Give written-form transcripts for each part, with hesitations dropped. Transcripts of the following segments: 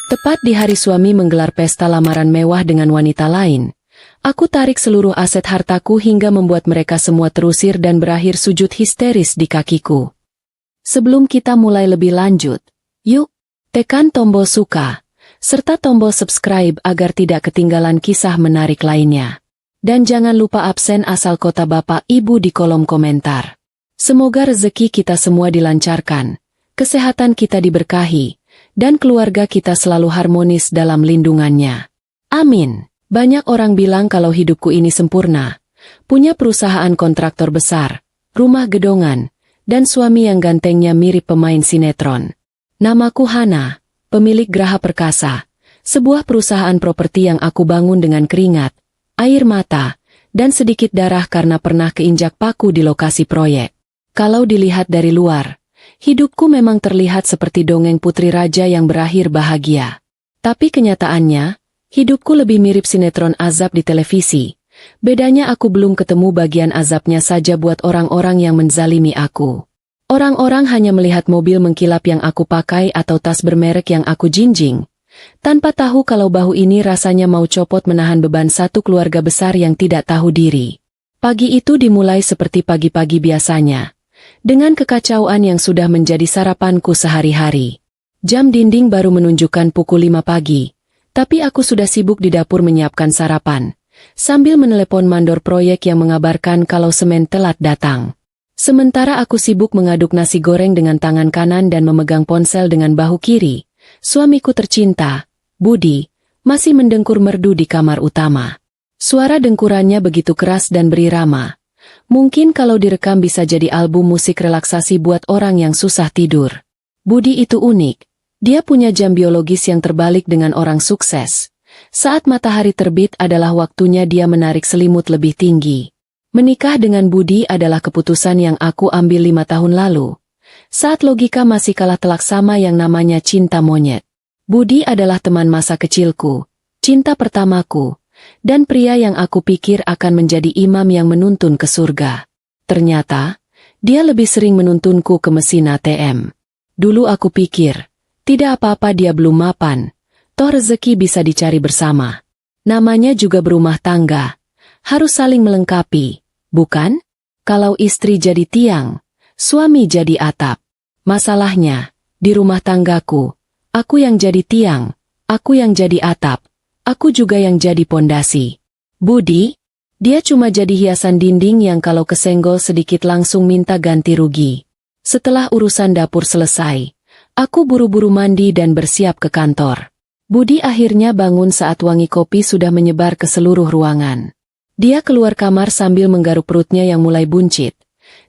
Tepat di hari suami menggelar pesta lamaran mewah dengan wanita lain, aku tarik seluruh aset hartaku hingga membuat mereka semua terusir dan berakhir sujud histeris di kakiku. Sebelum kita mulai lebih lanjut, yuk, tekan tombol suka, serta tombol subscribe agar tidak ketinggalan kisah menarik lainnya. Dan jangan lupa absen asal kota Bapak Ibu di kolom komentar. Semoga rezeki kita semua dilancarkan, kesehatan kita diberkahi, dan keluarga kita selalu harmonis dalam lindungannya. Amin. Banyak orang bilang kalau hidupku ini sempurna, punya perusahaan kontraktor besar, rumah gedongan, dan suami yang gantengnya mirip pemain sinetron. Namaku Hana, pemilik Graha Perkasa, sebuah perusahaan properti yang aku bangun dengan keringat, air mata, dan sedikit darah karena pernah keinjak paku di lokasi proyek. Kalau dilihat dari luar, hidupku memang terlihat seperti dongeng putri raja yang berakhir bahagia. Tapi kenyataannya, hidupku lebih mirip sinetron azab di televisi. Bedanya aku belum ketemu bagian azabnya saja buat orang-orang yang menzalimi aku. Orang-orang hanya melihat mobil mengkilap yang aku pakai atau tas bermerek yang aku jinjing, tanpa tahu kalau bahu ini rasanya mau copot menahan beban satu keluarga besar yang tidak tahu diri. Pagi itu dimulai seperti pagi-pagi biasanya, dengan kekacauan yang sudah menjadi sarapanku sehari-hari. Jam dinding baru menunjukkan pukul 5 pagi, tapi aku sudah sibuk di dapur menyiapkan sarapan, sambil menelepon mandor proyek yang mengabarkan kalau semen telat datang. Sementara aku sibuk mengaduk nasi goreng dengan tangan kanan dan memegang ponsel dengan bahu kiri, suamiku tercinta, Budi, masih mendengkur merdu di kamar utama. Suara dengkurannya begitu keras dan berirama. Mungkin kalau direkam bisa jadi album musik relaksasi buat orang yang susah tidur. Budi itu unik. Dia punya jam biologis yang terbalik dengan orang sukses. Saat matahari terbit adalah waktunya dia menarik selimut lebih tinggi. Menikah dengan Budi adalah keputusan yang aku ambil 5 tahun lalu. Saat logika masih kalah telak sama yang namanya cinta monyet. Budi adalah teman masa kecilku, cinta pertamaku, dan pria yang aku pikir akan menjadi imam yang menuntun ke surga. Ternyata, dia lebih sering menuntunku ke mesin ATM. Dulu aku pikir, tidak apa-apa dia belum mapan, toh rezeki bisa dicari bersama. Namanya juga berumah tangga, harus saling melengkapi, bukan? Kalau istri jadi tiang, suami jadi atap. Masalahnya, di rumah tanggaku, aku yang jadi tiang, aku yang jadi atap, aku juga yang jadi pondasi. Budi, dia cuma jadi hiasan dinding yang kalau kesenggol sedikit langsung minta ganti rugi. Setelah urusan dapur selesai, aku buru-buru mandi dan bersiap ke kantor. Budi akhirnya bangun saat wangi kopi sudah menyebar ke seluruh ruangan. Dia keluar kamar sambil menggaruk perutnya yang mulai buncit.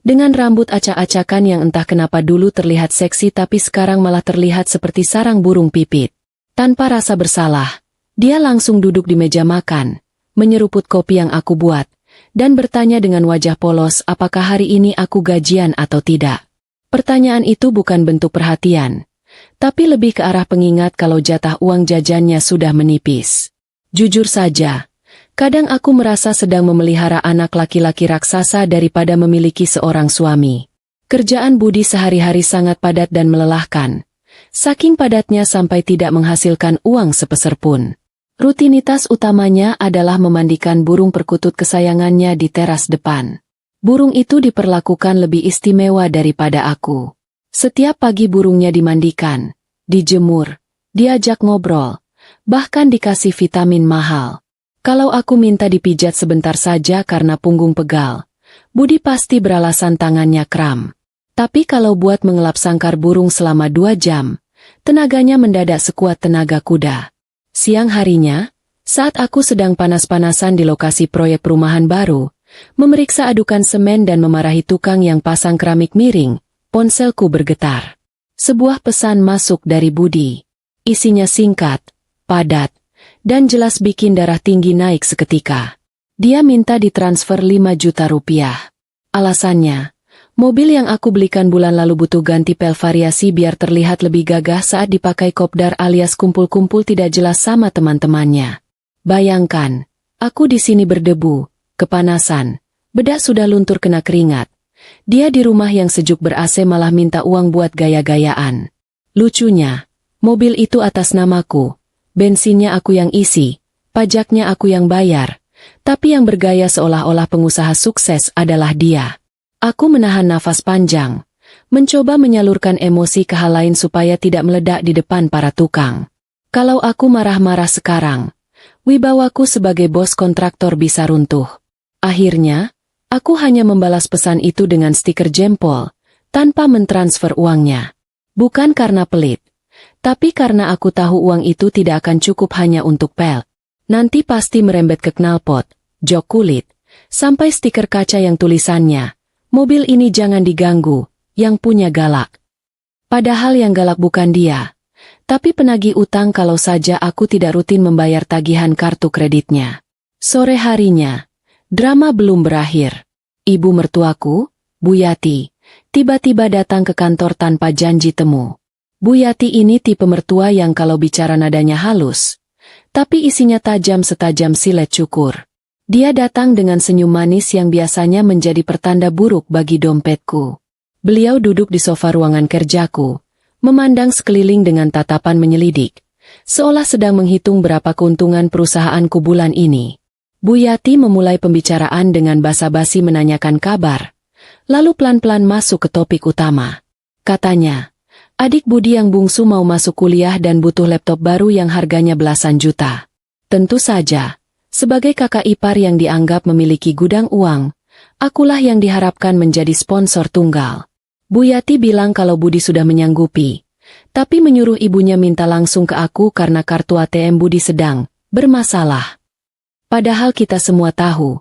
Dengan rambut acak-acakan yang entah kenapa dulu terlihat seksi tapi sekarang malah terlihat seperti sarang burung pipit. Tanpa rasa bersalah, dia langsung duduk di meja makan, menyeruput kopi yang aku buat, dan bertanya dengan wajah polos apakah hari ini aku gajian atau tidak. Pertanyaan itu bukan bentuk perhatian, tapi lebih ke arah pengingat kalau jatah uang jajannya sudah menipis. Jujur saja, kadang aku merasa sedang memelihara anak laki-laki raksasa daripada memiliki seorang suami. Kerjaan Budi sehari-hari sangat padat dan melelahkan. Saking padatnya sampai tidak menghasilkan uang sepeser pun. Rutinitas utamanya adalah memandikan burung perkutut kesayangannya di teras depan. Burung itu diperlakukan lebih istimewa daripada aku. Setiap pagi burungnya dimandikan, dijemur, diajak ngobrol, bahkan dikasih vitamin mahal. Kalau aku minta dipijat sebentar saja karena punggung pegal, Budi pasti beralasan tangannya kram. Tapi kalau buat mengelap sangkar burung selama 2 jam, tenaganya mendadak sekuat tenaga kuda. Siang harinya, saat aku sedang panas-panasan di lokasi proyek perumahan baru, memeriksa adukan semen dan memarahi tukang yang pasang keramik miring, ponselku bergetar. Sebuah pesan masuk dari Budi. Isinya singkat, padat, dan jelas bikin darah tinggi naik seketika. Dia minta ditransfer 5 juta rupiah. Alasannya, mobil yang aku belikan bulan lalu butuh ganti pel variasi biar terlihat lebih gagah saat dipakai kopdar alias kumpul-kumpul tidak jelas sama teman-temannya. Bayangkan, aku di sini berdebu, kepanasan, bedak sudah luntur kena keringat. Dia di rumah yang sejuk ber-AC malah minta uang buat gaya-gayaan. Lucunya, Mobil itu atas namaku. Bensinnya aku yang isi, pajaknya aku yang bayar. Tapi yang bergaya seolah-olah pengusaha sukses adalah dia. Aku menahan nafas panjang, mencoba menyalurkan emosi ke hal lain supaya tidak meledak di depan para tukang. Kalau aku marah-marah sekarang, wibawaku sebagai bos kontraktor bisa runtuh. Akhirnya, aku hanya membalas pesan itu dengan stiker jempol, tanpa mentransfer uangnya. Bukan karena pelit, tapi karena aku tahu uang itu tidak akan cukup hanya untuk pel. Nanti pasti merembet ke knalpot, jok kulit, sampai stiker kaca yang tulisannya, "Mobil ini jangan diganggu, yang punya galak." Padahal yang galak bukan dia, tapi penagih utang kalau saja aku tidak rutin membayar tagihan kartu kreditnya. Sore harinya, drama belum berakhir. Ibu mertuaku, Bu Yati, tiba-tiba datang ke kantor tanpa janji temu. Bu Yati ini tipe mertua yang kalau bicara nadanya halus, tapi isinya tajam setajam silet cukur. Dia datang dengan senyum manis yang biasanya menjadi pertanda buruk bagi dompetku. Beliau duduk di sofa ruangan kerjaku, memandang sekeliling dengan tatapan menyelidik, seolah sedang menghitung berapa keuntungan perusahaanku bulan ini. Bu Yati memulai pembicaraan dengan basa-basi menanyakan kabar, lalu pelan-pelan masuk ke topik utama. Katanya, adik Budi yang bungsu mau masuk kuliah dan butuh laptop baru yang harganya belasan juta. Tentu saja, sebagai kakak ipar yang dianggap memiliki gudang uang, akulah yang diharapkan menjadi sponsor tunggal. Bu Yati bilang kalau Budi sudah menyanggupi, tapi menyuruh ibunya minta langsung ke aku karena kartu ATM Budi sedang bermasalah. Padahal kita semua tahu,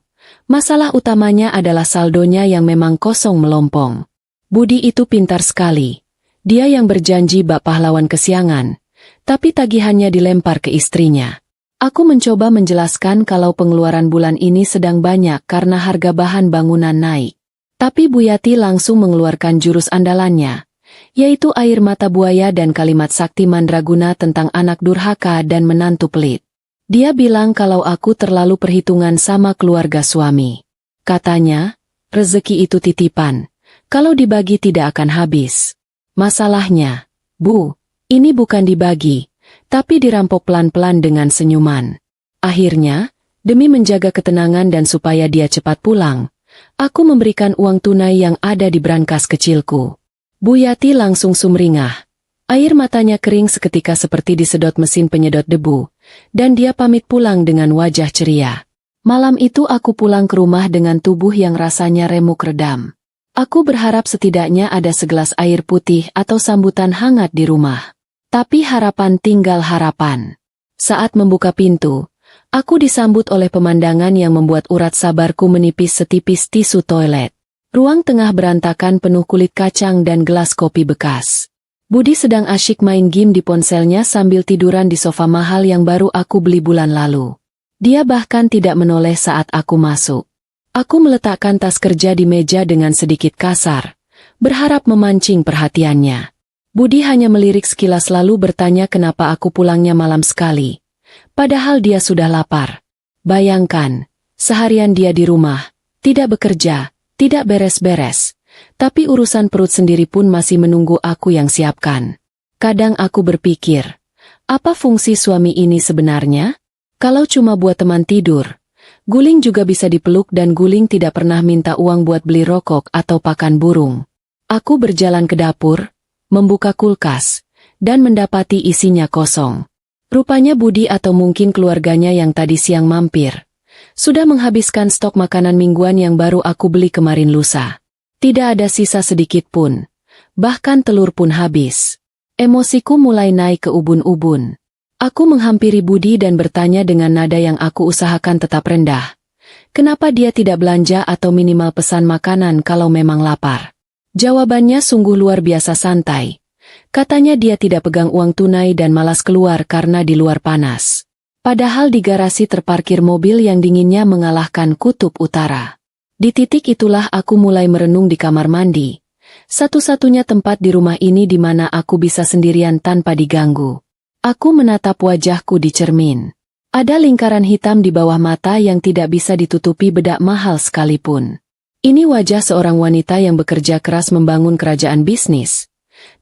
masalah utamanya adalah saldonya yang memang kosong melompong. Budi itu pintar sekali. Dia yang berjanji bak pahlawan kesiangan, tapi tagihannya dilempar ke istrinya. Aku mencoba menjelaskan kalau pengeluaran bulan ini sedang banyak karena harga bahan bangunan naik. Tapi Bu Yati langsung mengeluarkan jurus andalannya, yaitu air mata buaya dan kalimat sakti mandraguna tentang anak durhaka dan menantu pelit. Dia bilang kalau aku terlalu perhitungan sama keluarga suami. Katanya, rezeki itu titipan, kalau dibagi tidak akan habis. Masalahnya, Bu, ini bukan dibagi, tapi dirampok pelan-pelan dengan senyuman. Akhirnya, demi menjaga ketenangan dan supaya dia cepat pulang, aku memberikan uang tunai yang ada di brankas kecilku. Bu Yati langsung sumringah. Air matanya kering seketika seperti disedot mesin penyedot debu, dan dia pamit pulang dengan wajah ceria. Malam itu aku pulang ke rumah dengan tubuh yang rasanya remuk redam. Aku berharap setidaknya ada segelas air putih atau sambutan hangat di rumah. Tapi harapan tinggal harapan. Saat membuka pintu, aku disambut oleh pemandangan yang membuat urat sabarku menipis setipis tisu toilet. Ruang tengah berantakan penuh kulit kacang dan gelas kopi bekas. Budi sedang asyik main game di ponselnya sambil tiduran di sofa mahal yang baru aku beli bulan lalu. Dia bahkan tidak menoleh saat aku masuk. Aku meletakkan tas kerja di meja dengan sedikit kasar, berharap memancing perhatiannya. Budi hanya melirik sekilas lalu bertanya kenapa aku pulangnya malam sekali. Padahal dia sudah lapar. Bayangkan, seharian dia di rumah, tidak bekerja, tidak beres-beres. Tapi urusan perut sendiri pun masih menunggu aku yang siapkan. Kadang aku berpikir, apa fungsi suami ini sebenarnya? Kalau cuma buat teman tidur, guling juga bisa dipeluk dan guling tidak pernah minta uang buat beli rokok atau pakan burung. Aku berjalan ke dapur, membuka kulkas, dan mendapati isinya kosong. Rupanya Budi atau mungkin keluarganya yang tadi siang mampir, sudah menghabiskan stok makanan mingguan yang baru aku beli kemarin lusa. Tidak ada sisa sedikit pun, bahkan telur pun habis. Emosiku mulai naik ke ubun-ubun. Aku menghampiri Budi dan bertanya dengan nada yang aku usahakan tetap rendah. Kenapa dia tidak belanja atau minimal pesan makanan kalau memang lapar? Jawabannya sungguh luar biasa santai. Katanya dia tidak pegang uang tunai dan malas keluar karena di luar panas. Padahal di garasi terparkir mobil yang dinginnya mengalahkan kutub utara. Di titik itulah aku mulai merenung di kamar mandi. Satu-satunya tempat di rumah ini di mana aku bisa sendirian tanpa diganggu. Aku menatap wajahku di cermin. Ada lingkaran hitam di bawah mata yang tidak bisa ditutupi bedak mahal sekalipun. Ini wajah seorang wanita yang bekerja keras membangun kerajaan bisnis.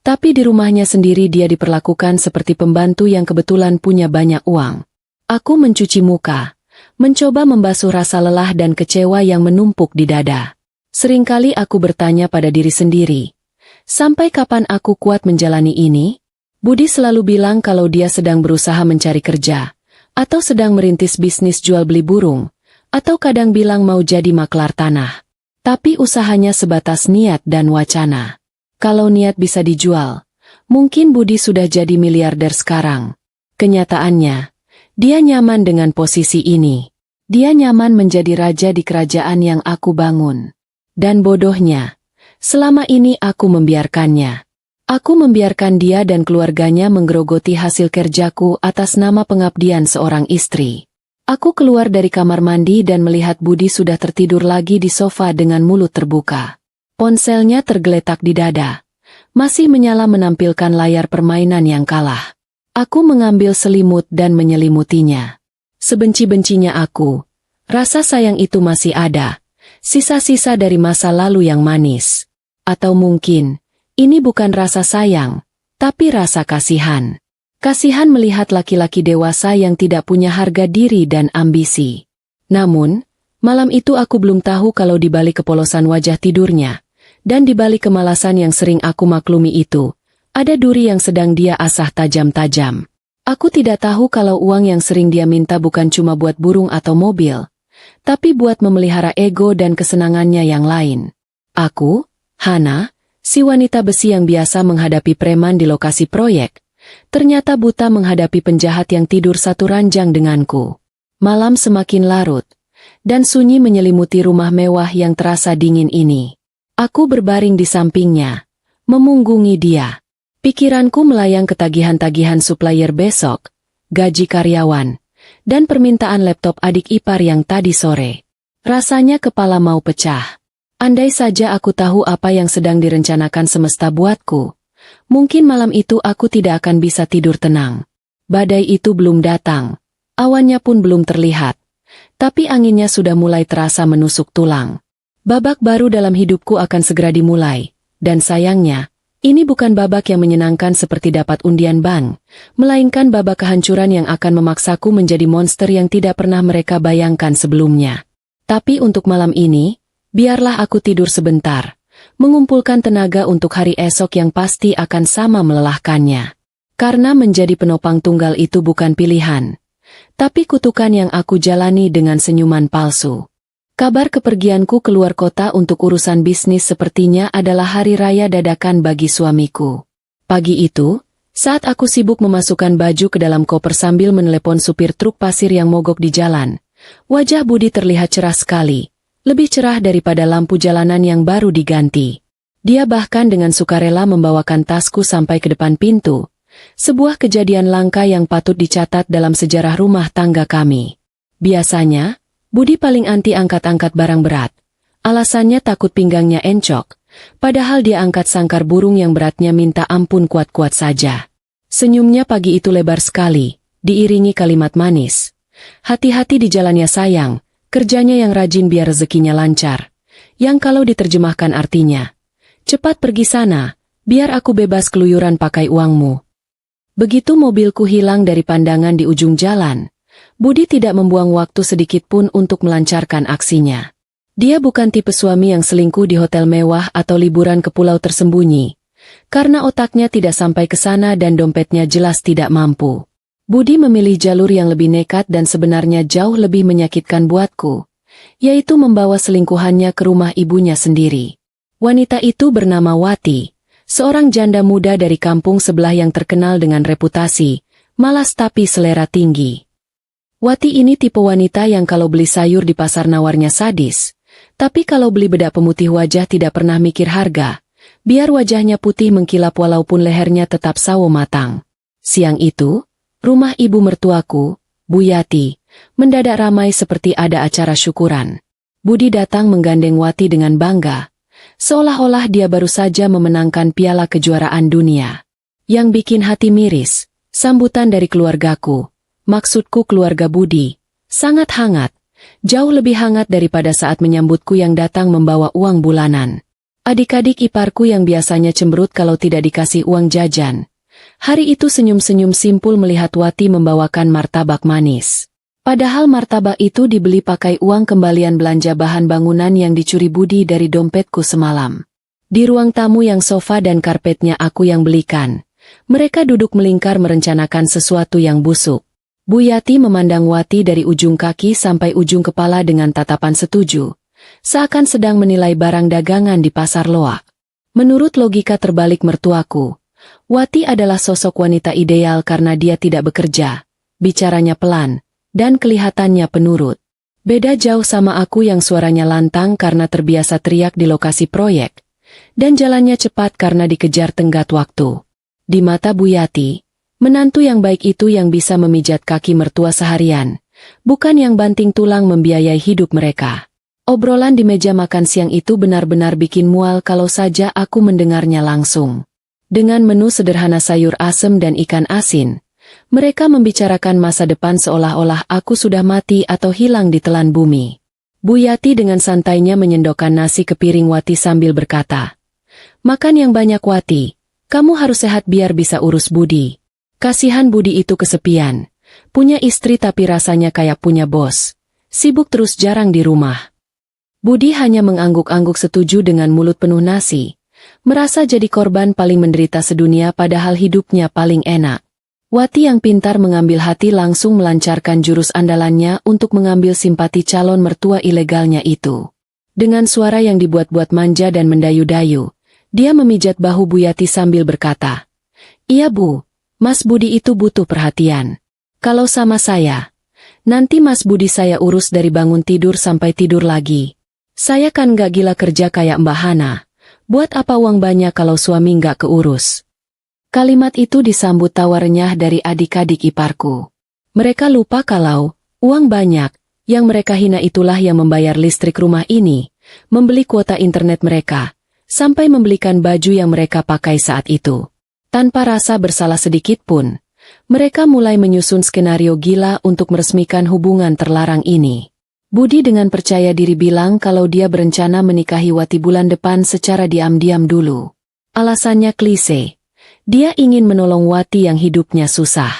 Tapi di rumahnya sendiri dia diperlakukan seperti pembantu yang kebetulan punya banyak uang. Aku mencuci muka, mencoba membasuh rasa lelah dan kecewa yang menumpuk di dada. Seringkali aku bertanya pada diri sendiri, sampai kapan aku kuat menjalani ini? Budi selalu bilang kalau dia sedang berusaha mencari kerja, atau sedang merintis bisnis jual beli burung, atau kadang bilang mau jadi maklar tanah. Tapi usahanya sebatas niat dan wacana. Kalau niat bisa dijual, mungkin Budi sudah jadi miliarder sekarang. Kenyataannya, dia nyaman dengan posisi ini. Dia nyaman menjadi raja di kerajaan yang aku bangun. Dan bodohnya, selama ini aku membiarkannya. Aku membiarkan dia dan keluarganya menggerogoti hasil kerjaku atas nama pengabdian seorang istri. Aku keluar dari kamar mandi dan melihat Budi sudah tertidur lagi di sofa dengan mulut terbuka. Ponselnya tergeletak di dada. Masih menyala menampilkan layar permainan yang kalah. Aku mengambil selimut dan menyelimutinya. Sebenci-bencinya aku, rasa sayang itu masih ada. Sisa-sisa dari masa lalu yang manis. Atau mungkin ini bukan rasa sayang, tapi rasa kasihan. Kasihan melihat laki-laki dewasa yang tidak punya harga diri dan ambisi. Namun, malam itu aku belum tahu kalau di balik kepolosan wajah tidurnya, dan di balik kemalasan yang sering aku maklumi itu, ada duri yang sedang dia asah tajam-tajam. Aku tidak tahu kalau uang yang sering dia minta bukan cuma buat burung atau mobil, tapi buat memelihara ego dan kesenangannya yang lain. Aku, Hana, si wanita besi yang biasa menghadapi preman di lokasi proyek, ternyata buta menghadapi penjahat yang tidur satu ranjang denganku. Malam semakin larut, dan sunyi menyelimuti rumah mewah yang terasa dingin ini. Aku berbaring di sampingnya, memunggungi dia. Pikiranku melayang ketagihan-tagihan supplier besok, gaji karyawan, dan permintaan laptop adik ipar yang tadi sore. Rasanya kepala mau pecah. Andai saja aku tahu apa yang sedang direncanakan semesta buatku, mungkin malam itu aku tidak akan bisa tidur tenang. Badai itu belum datang, awannya pun belum terlihat, tapi anginnya sudah mulai terasa menusuk tulang. Babak baru dalam hidupku akan segera dimulai, dan sayangnya, ini bukan babak yang menyenangkan seperti dapat undian bank, melainkan babak kehancuran yang akan memaksaku menjadi monster yang tidak pernah mereka bayangkan sebelumnya. Tapi untuk malam ini, biarlah aku tidur sebentar, mengumpulkan tenaga untuk hari esok yang pasti akan sama melelahkannya. Karena menjadi penopang tunggal itu bukan pilihan, tapi kutukan yang aku jalani dengan senyuman palsu. Kabar kepergianku keluar kota untuk urusan bisnis sepertinya adalah hari raya dadakan bagi suamiku. Pagi itu, saat aku sibuk memasukkan baju ke dalam koper sambil menelepon supir truk pasir yang mogok di jalan, wajah Budi terlihat cerah sekali. Lebih cerah daripada lampu jalanan yang baru diganti. Dia bahkan dengan sukarela membawakan tasku sampai ke depan pintu. Sebuah kejadian langka yang patut dicatat dalam sejarah rumah tangga kami. Biasanya, Budi paling anti angkat-angkat barang berat. Alasannya takut pinggangnya encok, padahal dia angkat sangkar burung yang beratnya minta ampun kuat-kuat saja. Senyumnya pagi itu lebar sekali, diiringi kalimat manis. Hati-hati di jalannya sayang. Kerjanya yang rajin biar rezekinya lancar. Yang kalau diterjemahkan artinya, cepat pergi sana, biar aku bebas keluyuran pakai uangmu. Begitu mobilku hilang dari pandangan di ujung jalan, Budi tidak membuang waktu sedikit pun untuk melancarkan aksinya. Dia bukan tipe suami yang selingkuh di hotel mewah atau liburan ke pulau tersembunyi, karena otaknya tidak sampai ke sana dan dompetnya jelas tidak mampu. Budi memilih jalur yang lebih nekat dan sebenarnya jauh lebih menyakitkan buatku, yaitu membawa selingkuhannya ke rumah ibunya sendiri. Wanita itu bernama Wati, seorang janda muda dari kampung sebelah yang terkenal dengan reputasi, malas tapi selera tinggi. Wati ini tipe wanita yang kalau beli sayur di pasar nawarnya sadis, tapi kalau beli bedak pemutih wajah tidak pernah mikir harga, biar wajahnya putih mengkilap walaupun lehernya tetap sawo matang. Siang itu, rumah ibu mertuaku, Bu Yati, mendadak ramai seperti ada acara syukuran. Budi datang menggandeng Wati dengan bangga, seolah-olah dia baru saja memenangkan piala kejuaraan dunia. Yang bikin hati miris, sambutan dari keluargaku, maksudku keluarga Budi, sangat hangat, jauh lebih hangat daripada saat menyambutku yang datang membawa uang bulanan. Adik-adik iparku yang biasanya cemberut kalau tidak dikasih uang jajan. Hari itu senyum-senyum simpul melihat Wati membawakan martabak manis. Padahal martabak itu dibeli pakai uang kembalian belanja bahan bangunan yang dicuri Budi dari dompetku semalam. Di ruang tamu yang sofa dan karpetnya aku yang belikan. Mereka duduk melingkar merencanakan sesuatu yang busuk. Bu Yati memandang Wati dari ujung kaki sampai ujung kepala dengan tatapan setuju. Seakan sedang menilai barang dagangan di pasar loak. Menurut logika terbalik mertuaku, Wati adalah sosok wanita ideal karena dia tidak bekerja, bicaranya pelan, dan kelihatannya penurut. Beda jauh sama aku yang suaranya lantang karena terbiasa teriak di lokasi proyek, dan jalannya cepat karena dikejar tenggat waktu. Di mata Bu Yati, menantu yang baik itu yang bisa memijat kaki mertua seharian, bukan yang banting tulang membiayai hidup mereka. Obrolan di meja makan siang itu benar-benar bikin mual kalau saja aku mendengarnya langsung. Dengan menu sederhana sayur asem dan ikan asin, mereka membicarakan masa depan seolah-olah aku sudah mati atau hilang di telan bumi. Bu Yati dengan santainya menyendokkan nasi ke piring Wati sambil berkata, "Makan yang banyak Wati. Kamu harus sehat biar bisa urus Budi." Kasihan Budi itu kesepian. Punya istri tapi rasanya kayak punya bos. Sibuk terus jarang di rumah. Budi hanya mengangguk-angguk setuju dengan mulut penuh nasi. Merasa jadi korban paling menderita sedunia padahal hidupnya paling enak. Wati yang pintar mengambil hati langsung melancarkan jurus andalannya untuk mengambil simpati calon mertua ilegalnya itu. Dengan suara yang dibuat-buat manja dan mendayu-dayu, dia memijat bahu Bu Yati sambil berkata, "Iya Bu, Mas Budi itu butuh perhatian. Kalau sama saya, nanti Mas Budi saya urus dari bangun tidur sampai tidur lagi. Saya kan gak gila kerja kayak Mbak Hana. Buat apa uang banyak kalau suami gak keurus?" Kalimat itu disambut tawa renyah dari adik-adik iparku. Mereka lupa kalau uang banyak, yang mereka hina itulah yang membayar listrik rumah ini, membeli kuota internet mereka, sampai membelikan baju yang mereka pakai saat itu. Tanpa rasa bersalah sedikit pun, mereka mulai menyusun skenario gila untuk meresmikan hubungan terlarang ini. Budi dengan percaya diri bilang kalau dia berencana menikahi Wati bulan depan secara diam-diam dulu. Alasannya klise. Dia ingin menolong Wati yang hidupnya susah.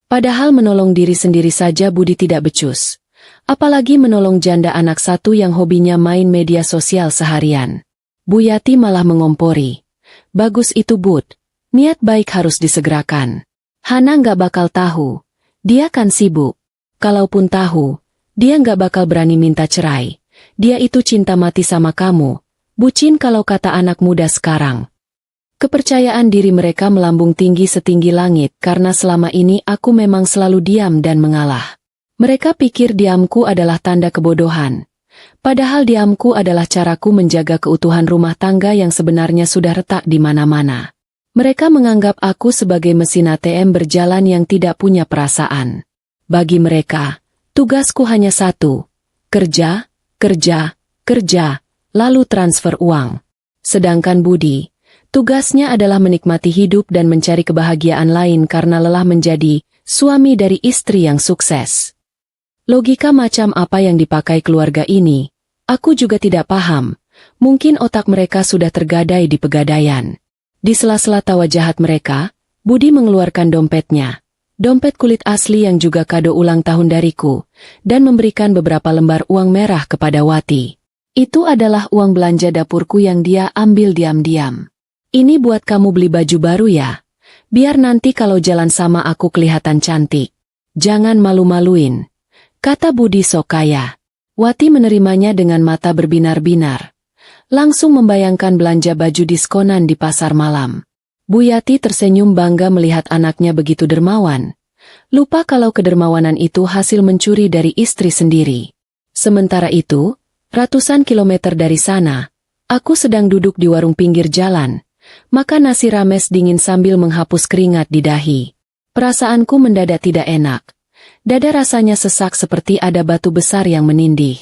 Padahal menolong diri sendiri saja Budi tidak becus. Apalagi menolong janda anak satu yang hobinya main media sosial seharian. Bu Yati malah mengompori. "Bagus itu Bud. Niat baik harus disegerakan. Hana nggak bakal tahu. Dia kan sibuk. Kalaupun tahu, dia nggak bakal berani minta cerai. Dia itu cinta mati sama kamu. Bucin kalau kata anak muda sekarang." Kepercayaan diri mereka melambung tinggi setinggi langit karena selama ini aku memang selalu diam dan mengalah. Mereka pikir diamku adalah tanda kebodohan. Padahal diamku adalah caraku menjaga keutuhan rumah tangga yang sebenarnya sudah retak di mana-mana. Mereka menganggap aku sebagai mesin ATM berjalan yang tidak punya perasaan. Bagi mereka, tugasku hanya satu. Kerja, kerja, kerja, lalu transfer uang. Sedangkan Budi, tugasnya adalah menikmati hidup dan mencari kebahagiaan lain karena lelah menjadi suami dari istri yang sukses. Logika macam apa yang dipakai keluarga ini, aku juga tidak paham. Mungkin otak mereka sudah tergadai di pegadaian. Di sela-sela tawa jahat mereka, Budi mengeluarkan dompetnya. Dompet kulit asli yang juga kado ulang tahun dariku, dan memberikan beberapa lembar uang merah kepada Wati. Itu adalah uang belanja dapurku yang dia ambil diam-diam. "Ini buat kamu beli baju baru ya. Biar nanti kalau jalan sama aku kelihatan cantik. Jangan malu-maluin," kata Budi sok kaya. Wati menerimanya dengan mata berbinar-binar. Langsung membayangkan belanja baju diskonan di pasar malam. Bu Yati tersenyum bangga melihat anaknya begitu dermawan. Lupa kalau kedermawanan itu hasil mencuri dari istri sendiri. Sementara itu, ratusan kilometer dari sana, aku sedang duduk di warung pinggir jalan. Makan nasi rames dingin sambil menghapus keringat di dahi. Perasaanku mendadak tidak enak. Dada rasanya sesak seperti ada batu besar yang menindih.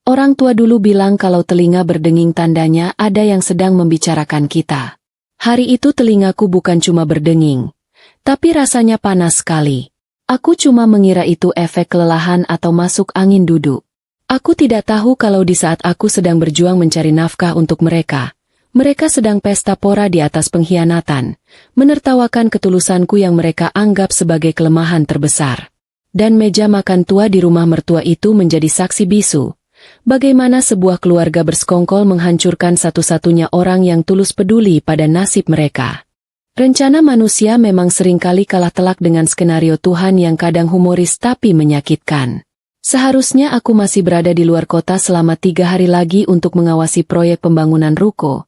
Orang tua dulu bilang kalau telinga berdenging tandanya ada yang sedang membicarakan kita. Hari itu telingaku bukan cuma berdenging, tapi rasanya panas sekali. Aku cuma mengira itu efek kelelahan atau masuk angin duduk. Aku tidak tahu kalau di saat aku sedang berjuang mencari nafkah untuk mereka, Mereka sedang pesta pora di atas pengkhianatan, menertawakan ketulusanku yang mereka anggap sebagai kelemahan terbesar. Dan meja makan tua di rumah mertua itu menjadi saksi bisu. Bagaimana sebuah keluarga bersekongkol menghancurkan satu-satunya orang yang tulus peduli pada nasib mereka. Rencana manusia memang seringkali kalah telak dengan skenario Tuhan yang kadang humoris tapi menyakitkan. Seharusnya aku masih berada di luar kota selama 3 hari lagi untuk mengawasi proyek pembangunan ruko.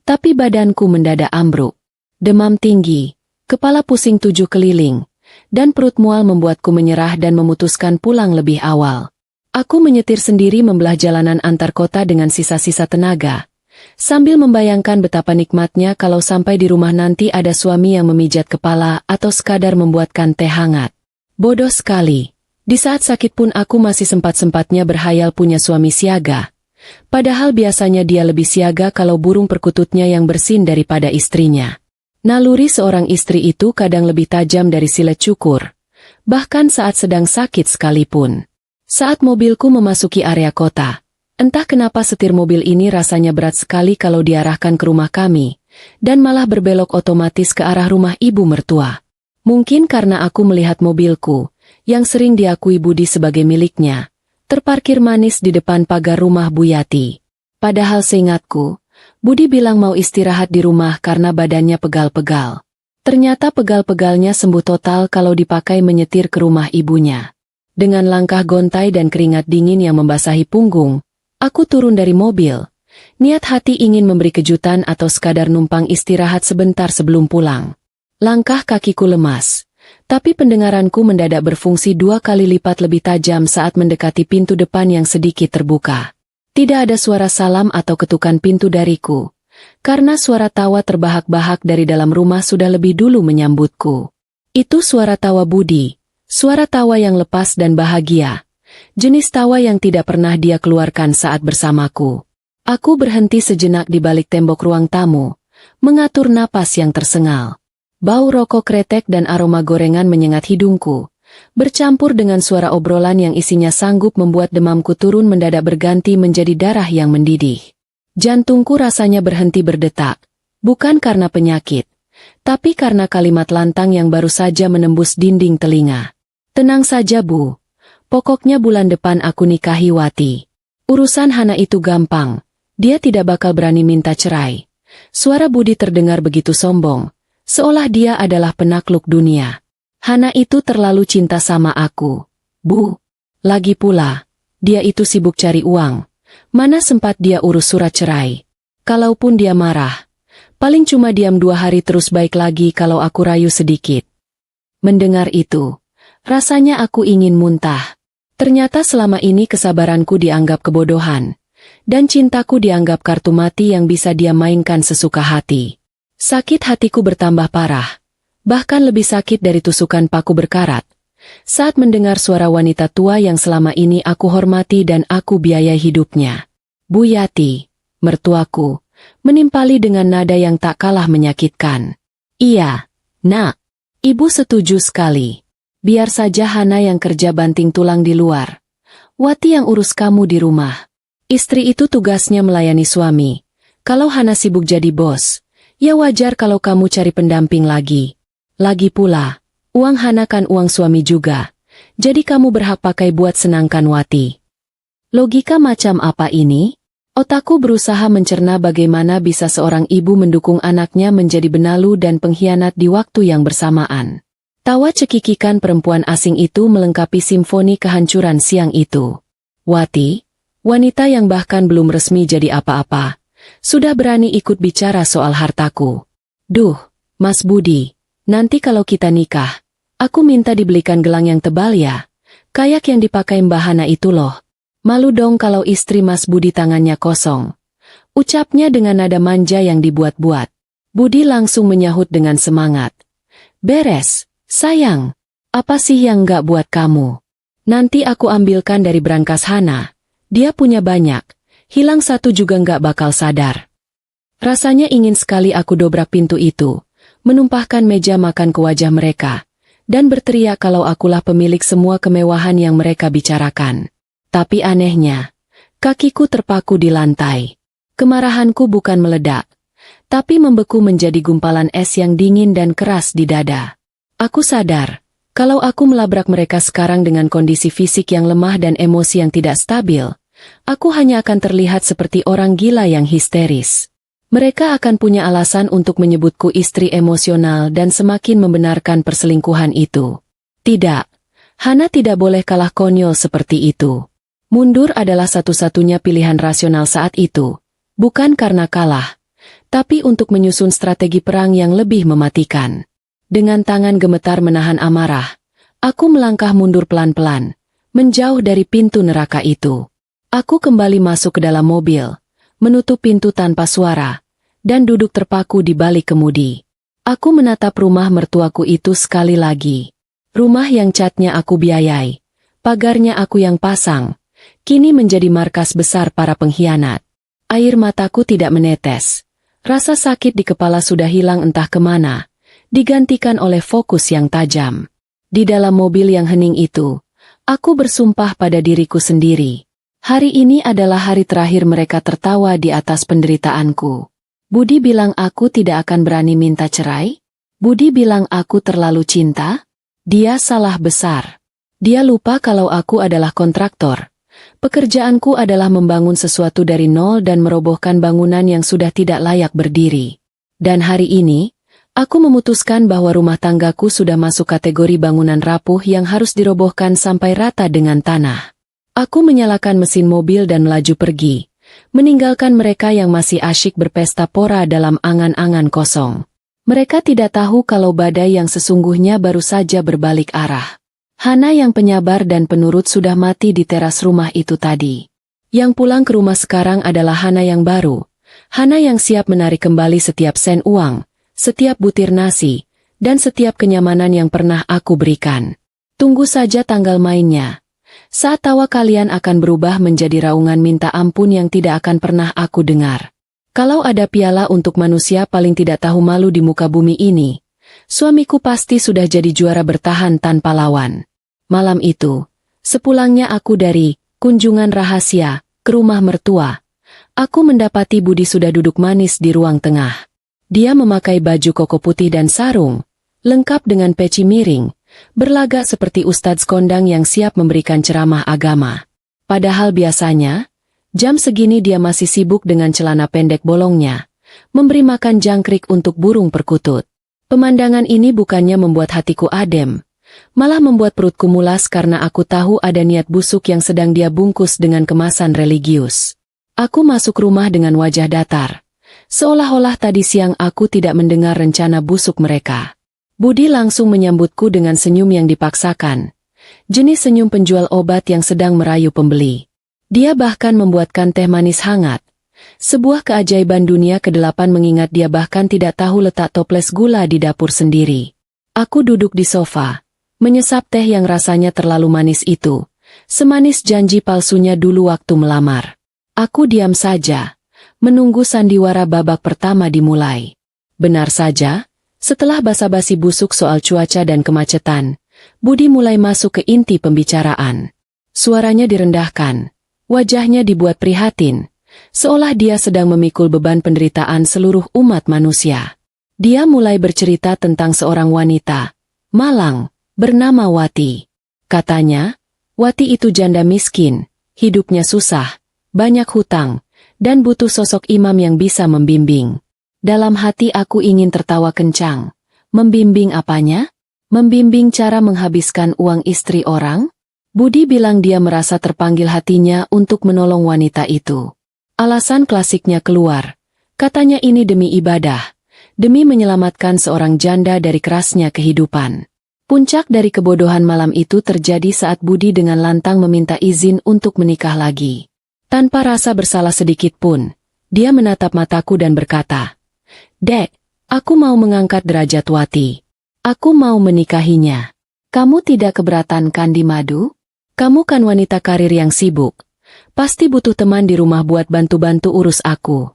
Tapi badanku mendadak ambruk. Demam tinggi, kepala pusing 7 keliling, dan perut mual membuatku menyerah dan memutuskan pulang lebih awal. Aku menyetir sendiri membelah jalanan antar kota dengan sisa-sisa tenaga, sambil membayangkan betapa nikmatnya kalau sampai di rumah nanti ada suami yang memijat kepala atau sekadar membuatkan teh hangat. Bodoh sekali. Di saat sakit pun aku masih sempat-sempatnya berhayal punya suami siaga. Padahal biasanya dia lebih siaga kalau burung perkututnya yang bersin daripada istrinya. Naluri seorang istri itu kadang lebih tajam dari silet cukur, bahkan saat sedang sakit sekalipun. Saat mobilku memasuki area kota, entah kenapa setir mobil ini rasanya berat sekali kalau diarahkan ke rumah kami, dan malah berbelok otomatis ke arah rumah ibu mertua. Mungkin karena aku melihat mobilku, yang sering diakui Budi sebagai miliknya, terparkir manis di depan pagar rumah Bu Yati. Padahal seingatku, Budi bilang mau istirahat di rumah karena badannya pegal-pegal. Ternyata pegal-pegalnya sembuh total kalau dipakai menyetir ke rumah ibunya. Dengan langkah gontai dan keringat dingin yang membasahi punggung, aku turun dari mobil. Niat hati ingin memberi kejutan atau sekadar numpang istirahat sebentar sebelum pulang. Langkah kakiku lemas. Tapi pendengaranku mendadak berfungsi 2 kali lipat lebih tajam saat mendekati pintu depan yang sedikit terbuka. Tidak ada suara salam atau ketukan pintu dariku, karena suara tawa terbahak-bahak dari dalam rumah sudah lebih dulu menyambutku. Itu suara tawa Budi, suara tawa yang lepas dan bahagia, jenis tawa yang tidak pernah dia keluarkan saat bersamaku. Aku berhenti sejenak di balik tembok ruang tamu, mengatur napas yang tersengal. Bau rokok kretek dan aroma gorengan menyengat hidungku, bercampur dengan suara obrolan yang isinya sanggup membuat demamku turun mendadak berganti menjadi darah yang mendidih. Jantungku rasanya berhenti berdetak, bukan karena penyakit, tapi karena kalimat lantang yang baru saja menembus dinding telinga. Tenang saja Bu, pokoknya bulan depan aku nikahi Wati. Urusan Hana itu gampang, dia tidak bakal berani minta cerai. Suara Budi terdengar begitu sombong. Seolah dia adalah penakluk dunia. Hana itu terlalu cinta sama aku, Bu. Lagi pula, dia itu sibuk cari uang. Mana sempat dia urus surat cerai. Kalaupun dia marah, paling cuma diam 2 hari terus baik lagi kalau aku rayu sedikit. Mendengar itu, rasanya aku ingin muntah. Ternyata selama ini kesabaranku dianggap kebodohan, dan cintaku dianggap kartu mati yang bisa dia mainkan sesuka hati. Sakit hatiku bertambah parah, bahkan lebih sakit dari tusukan paku berkarat, saat mendengar suara wanita tua yang selama ini aku hormati dan aku biayai hidupnya. Bu Yati, mertuaku, menimpali dengan nada yang tak kalah menyakitkan. Iya, Nak, Ibu setuju sekali. Biar saja Hana yang kerja banting tulang di luar. Wati yang urus kamu di rumah. Istri itu tugasnya melayani suami. Kalau Hana sibuk jadi bos, ya wajar kalau kamu cari pendamping lagi. Lagi pula, uang Hana kan uang suami juga. Jadi kamu berhak pakai buat senangkan Wati. Logika macam apa ini? Otakku berusaha mencerna bagaimana bisa seorang ibu mendukung anaknya menjadi benalu dan pengkhianat di waktu yang bersamaan. Tawa cekikikan perempuan asing itu melengkapi simfoni kehancuran siang itu. Wati, wanita yang bahkan belum resmi jadi apa-apa, sudah berani ikut bicara soal hartaku. Duh, Mas Budi, nanti kalau kita nikah, aku minta dibelikan gelang yang tebal ya, kayak yang dipakai Mbak Hana itu loh. Malu dong kalau istri Mas Budi tangannya kosong. Ucapnya dengan nada manja yang dibuat-buat. Budi langsung menyahut dengan semangat. Beres, sayang. Apa sih yang nggak buat kamu? Nanti aku ambilkan dari brankas Hana. Dia punya banyak. Hilang satu juga nggak bakal sadar. Rasanya ingin sekali aku dobrak pintu itu, menumpahkan meja makan ke wajah mereka, dan berteriak kalau akulah pemilik semua kemewahan yang mereka bicarakan. Tapi anehnya, kakiku terpaku di lantai. Kemarahanku bukan meledak, tapi membeku menjadi gumpalan es yang dingin dan keras di dada. Aku sadar, kalau aku melabrak mereka sekarang dengan kondisi fisik yang lemah dan emosi yang tidak stabil, aku hanya akan terlihat seperti orang gila yang histeris. Mereka akan punya alasan untuk menyebutku istri emosional dan semakin membenarkan perselingkuhan itu. Tidak, Hana tidak boleh kalah konyol seperti itu. Mundur adalah satu-satunya pilihan rasional saat itu, bukan karena kalah, tapi untuk menyusun strategi perang yang lebih mematikan. Dengan tangan gemetar menahan amarah, aku melangkah mundur pelan-pelan, menjauh dari pintu neraka itu. Aku kembali masuk ke dalam mobil, menutup pintu tanpa suara, dan duduk terpaku di balik kemudi. Aku menatap rumah mertuaku itu sekali lagi. Rumah yang catnya aku biayai, pagarnya aku yang pasang, kini menjadi markas besar para pengkhianat. Air mataku tidak menetes. Rasa sakit di kepala sudah hilang entah kemana, digantikan oleh fokus yang tajam. Di dalam mobil yang hening itu, aku bersumpah pada diriku sendiri. Hari ini adalah hari terakhir mereka tertawa di atas penderitaanku. Budi bilang aku tidak akan berani minta cerai? Budi bilang aku terlalu cinta? Dia salah besar. Dia lupa kalau aku adalah kontraktor. Pekerjaanku adalah membangun sesuatu dari nol dan merobohkan bangunan yang sudah tidak layak berdiri. Dan hari ini, aku memutuskan bahwa rumah tanggaku sudah masuk kategori bangunan rapuh yang harus dirobohkan sampai rata dengan tanah. Aku menyalakan mesin mobil dan melaju pergi, meninggalkan mereka yang masih asyik berpesta pora dalam angan-angan kosong. Mereka tidak tahu kalau badai yang sesungguhnya baru saja berbalik arah. Hana yang penyabar dan penurut sudah mati di teras rumah itu tadi. Yang pulang ke rumah sekarang adalah Hana yang baru. Hana yang siap menarik kembali setiap sen uang, setiap butir nasi, dan setiap kenyamanan yang pernah aku berikan. Tunggu saja tanggal mainnya. Saat tawa kalian akan berubah menjadi raungan minta ampun yang tidak akan pernah aku dengar. Kalau ada piala untuk manusia paling tidak tahu malu di muka bumi ini, suamiku pasti sudah jadi juara bertahan tanpa lawan. Malam itu, sepulangnya aku dari kunjungan rahasia ke rumah mertua, aku mendapati Budi sudah duduk manis di ruang tengah. Dia memakai baju koko putih dan sarung, lengkap dengan peci miring, berlagak seperti ustadz kondang yang siap memberikan ceramah agama. Padahal biasanya, jam segini dia masih sibuk dengan celana pendek bolongnya, memberi makan jangkrik untuk burung perkutut. Pemandangan ini bukannya membuat hatiku adem, malah membuat perutku mulas karena aku tahu ada niat busuk yang sedang dia bungkus dengan kemasan religius. Aku masuk rumah dengan wajah datar, seolah-olah tadi siang aku tidak mendengar rencana busuk mereka. Budi langsung menyambutku dengan senyum yang dipaksakan, jenis senyum penjual obat yang sedang merayu pembeli. Dia bahkan membuatkan teh manis hangat, sebuah keajaiban dunia ke-8 mengingat dia bahkan tidak tahu letak toples gula di dapur sendiri. Aku duduk di sofa, menyesap teh yang rasanya terlalu manis itu, semanis janji palsunya dulu waktu melamar. Aku diam saja, menunggu sandiwara babak pertama dimulai. Benar saja, setelah basa-basi busuk soal cuaca dan kemacetan, Budi mulai masuk ke inti pembicaraan. Suaranya direndahkan, wajahnya dibuat prihatin, seolah dia sedang memikul beban penderitaan seluruh umat manusia. Dia mulai bercerita tentang seorang wanita, malang, bernama Wati. Katanya, Wati itu janda miskin, hidupnya susah, banyak hutang, dan butuh sosok imam yang bisa membimbing. Dalam hati aku ingin tertawa kencang. Membimbing apanya? Membimbing cara menghabiskan uang istri orang? Budi bilang dia merasa terpanggil hatinya untuk menolong wanita itu. Alasan klasiknya keluar. Katanya ini demi ibadah, demi menyelamatkan seorang janda dari kerasnya kehidupan. Puncak dari kebodohan malam itu terjadi saat Budi dengan lantang meminta izin untuk menikah lagi. Tanpa rasa bersalah sedikit pun, dia menatap mataku dan berkata, "Dek, aku mau mengangkat derajat Wati. Aku mau menikahinya. Kamu tidak keberatan kan di Madu? Kamu kan wanita karir yang sibuk. Pasti butuh teman di rumah buat bantu-bantu urus aku."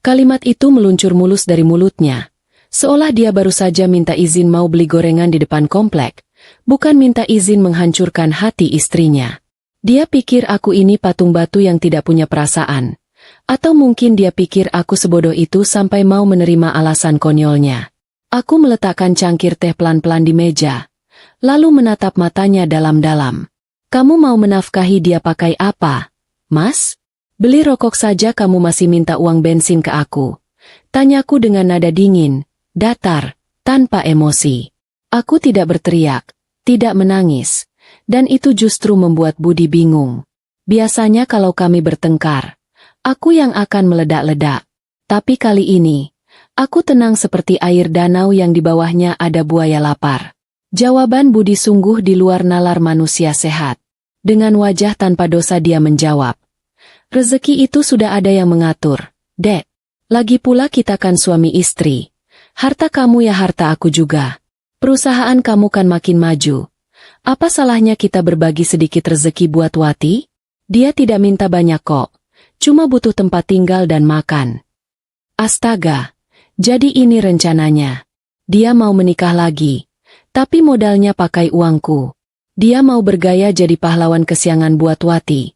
Kalimat itu meluncur mulus dari mulutnya, seolah dia baru saja minta izin mau beli gorengan di depan komplek, bukan minta izin menghancurkan hati istrinya. Dia pikir aku ini patung batu yang tidak punya perasaan. Atau mungkin dia pikir aku sebodoh itu sampai mau menerima alasan konyolnya. Aku meletakkan cangkir teh pelan-pelan di meja, lalu menatap matanya dalam-dalam. Kamu mau menafkahi dia pakai apa, Mas? Beli rokok saja kamu masih minta uang bensin ke aku. Tanyaku dengan nada dingin, datar, tanpa emosi. Aku tidak berteriak, tidak menangis, dan itu justru membuat Budi bingung. Biasanya kalau kami bertengkar, aku yang akan meledak-ledak. Tapi kali ini, aku tenang seperti air danau yang di bawahnya ada buaya lapar. Jawaban Budi sungguh di luar nalar manusia sehat. Dengan wajah tanpa dosa dia menjawab, rezeki itu sudah ada yang mengatur, Dek. Lagi pula kita kan suami istri. Harta kamu ya harta aku juga. Perusahaan kamu kan makin maju. Apa salahnya kita berbagi sedikit rezeki buat Wati? Dia tidak minta banyak kok. Cuma butuh tempat tinggal dan makan. Astaga, jadi ini rencananya. Dia mau menikah lagi. Tapi modalnya pakai uangku. Dia mau bergaya jadi pahlawan kesiangan buat Wati.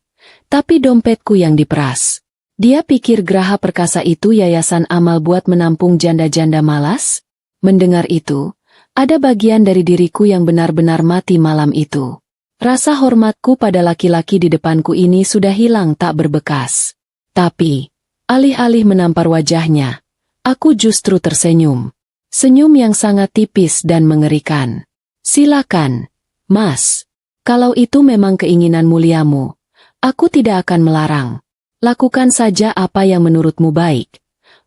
Tapi dompetku yang diperas. Dia pikir Graha Perkasa itu yayasan amal buat menampung janda-janda malas? Mendengar itu, ada bagian dari diriku yang benar-benar mati malam itu. Rasa hormatku pada laki-laki di depanku ini sudah hilang tak berbekas. Tapi, alih-alih menampar wajahnya, aku justru tersenyum. Senyum yang sangat tipis dan mengerikan. Silakan, Mas. Kalau itu memang keinginan muliamu, aku tidak akan melarang. Lakukan saja apa yang menurutmu baik.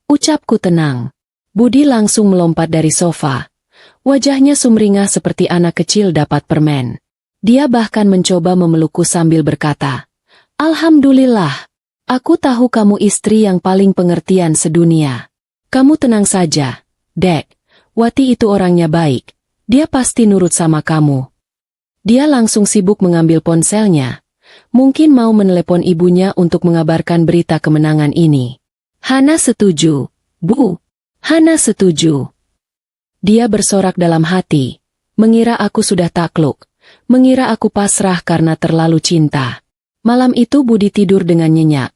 Ucapku tenang. Budi langsung melompat dari sofa. Wajahnya sumringah seperti anak kecil dapat permen. Dia bahkan mencoba memelukku sambil berkata, Alhamdulillah, aku tahu kamu istri yang paling pengertian sedunia. Kamu tenang saja, Dek. Wati itu orangnya baik. Dia pasti nurut sama kamu. Dia langsung sibuk mengambil ponselnya. Mungkin mau menelepon ibunya untuk mengabarkan berita kemenangan ini. Hana setuju, Bu. Hana setuju. Dia bersorak dalam hati. Mengira aku sudah takluk. Mengira aku pasrah karena terlalu cinta. Malam itu Budi tidur dengan nyenyak.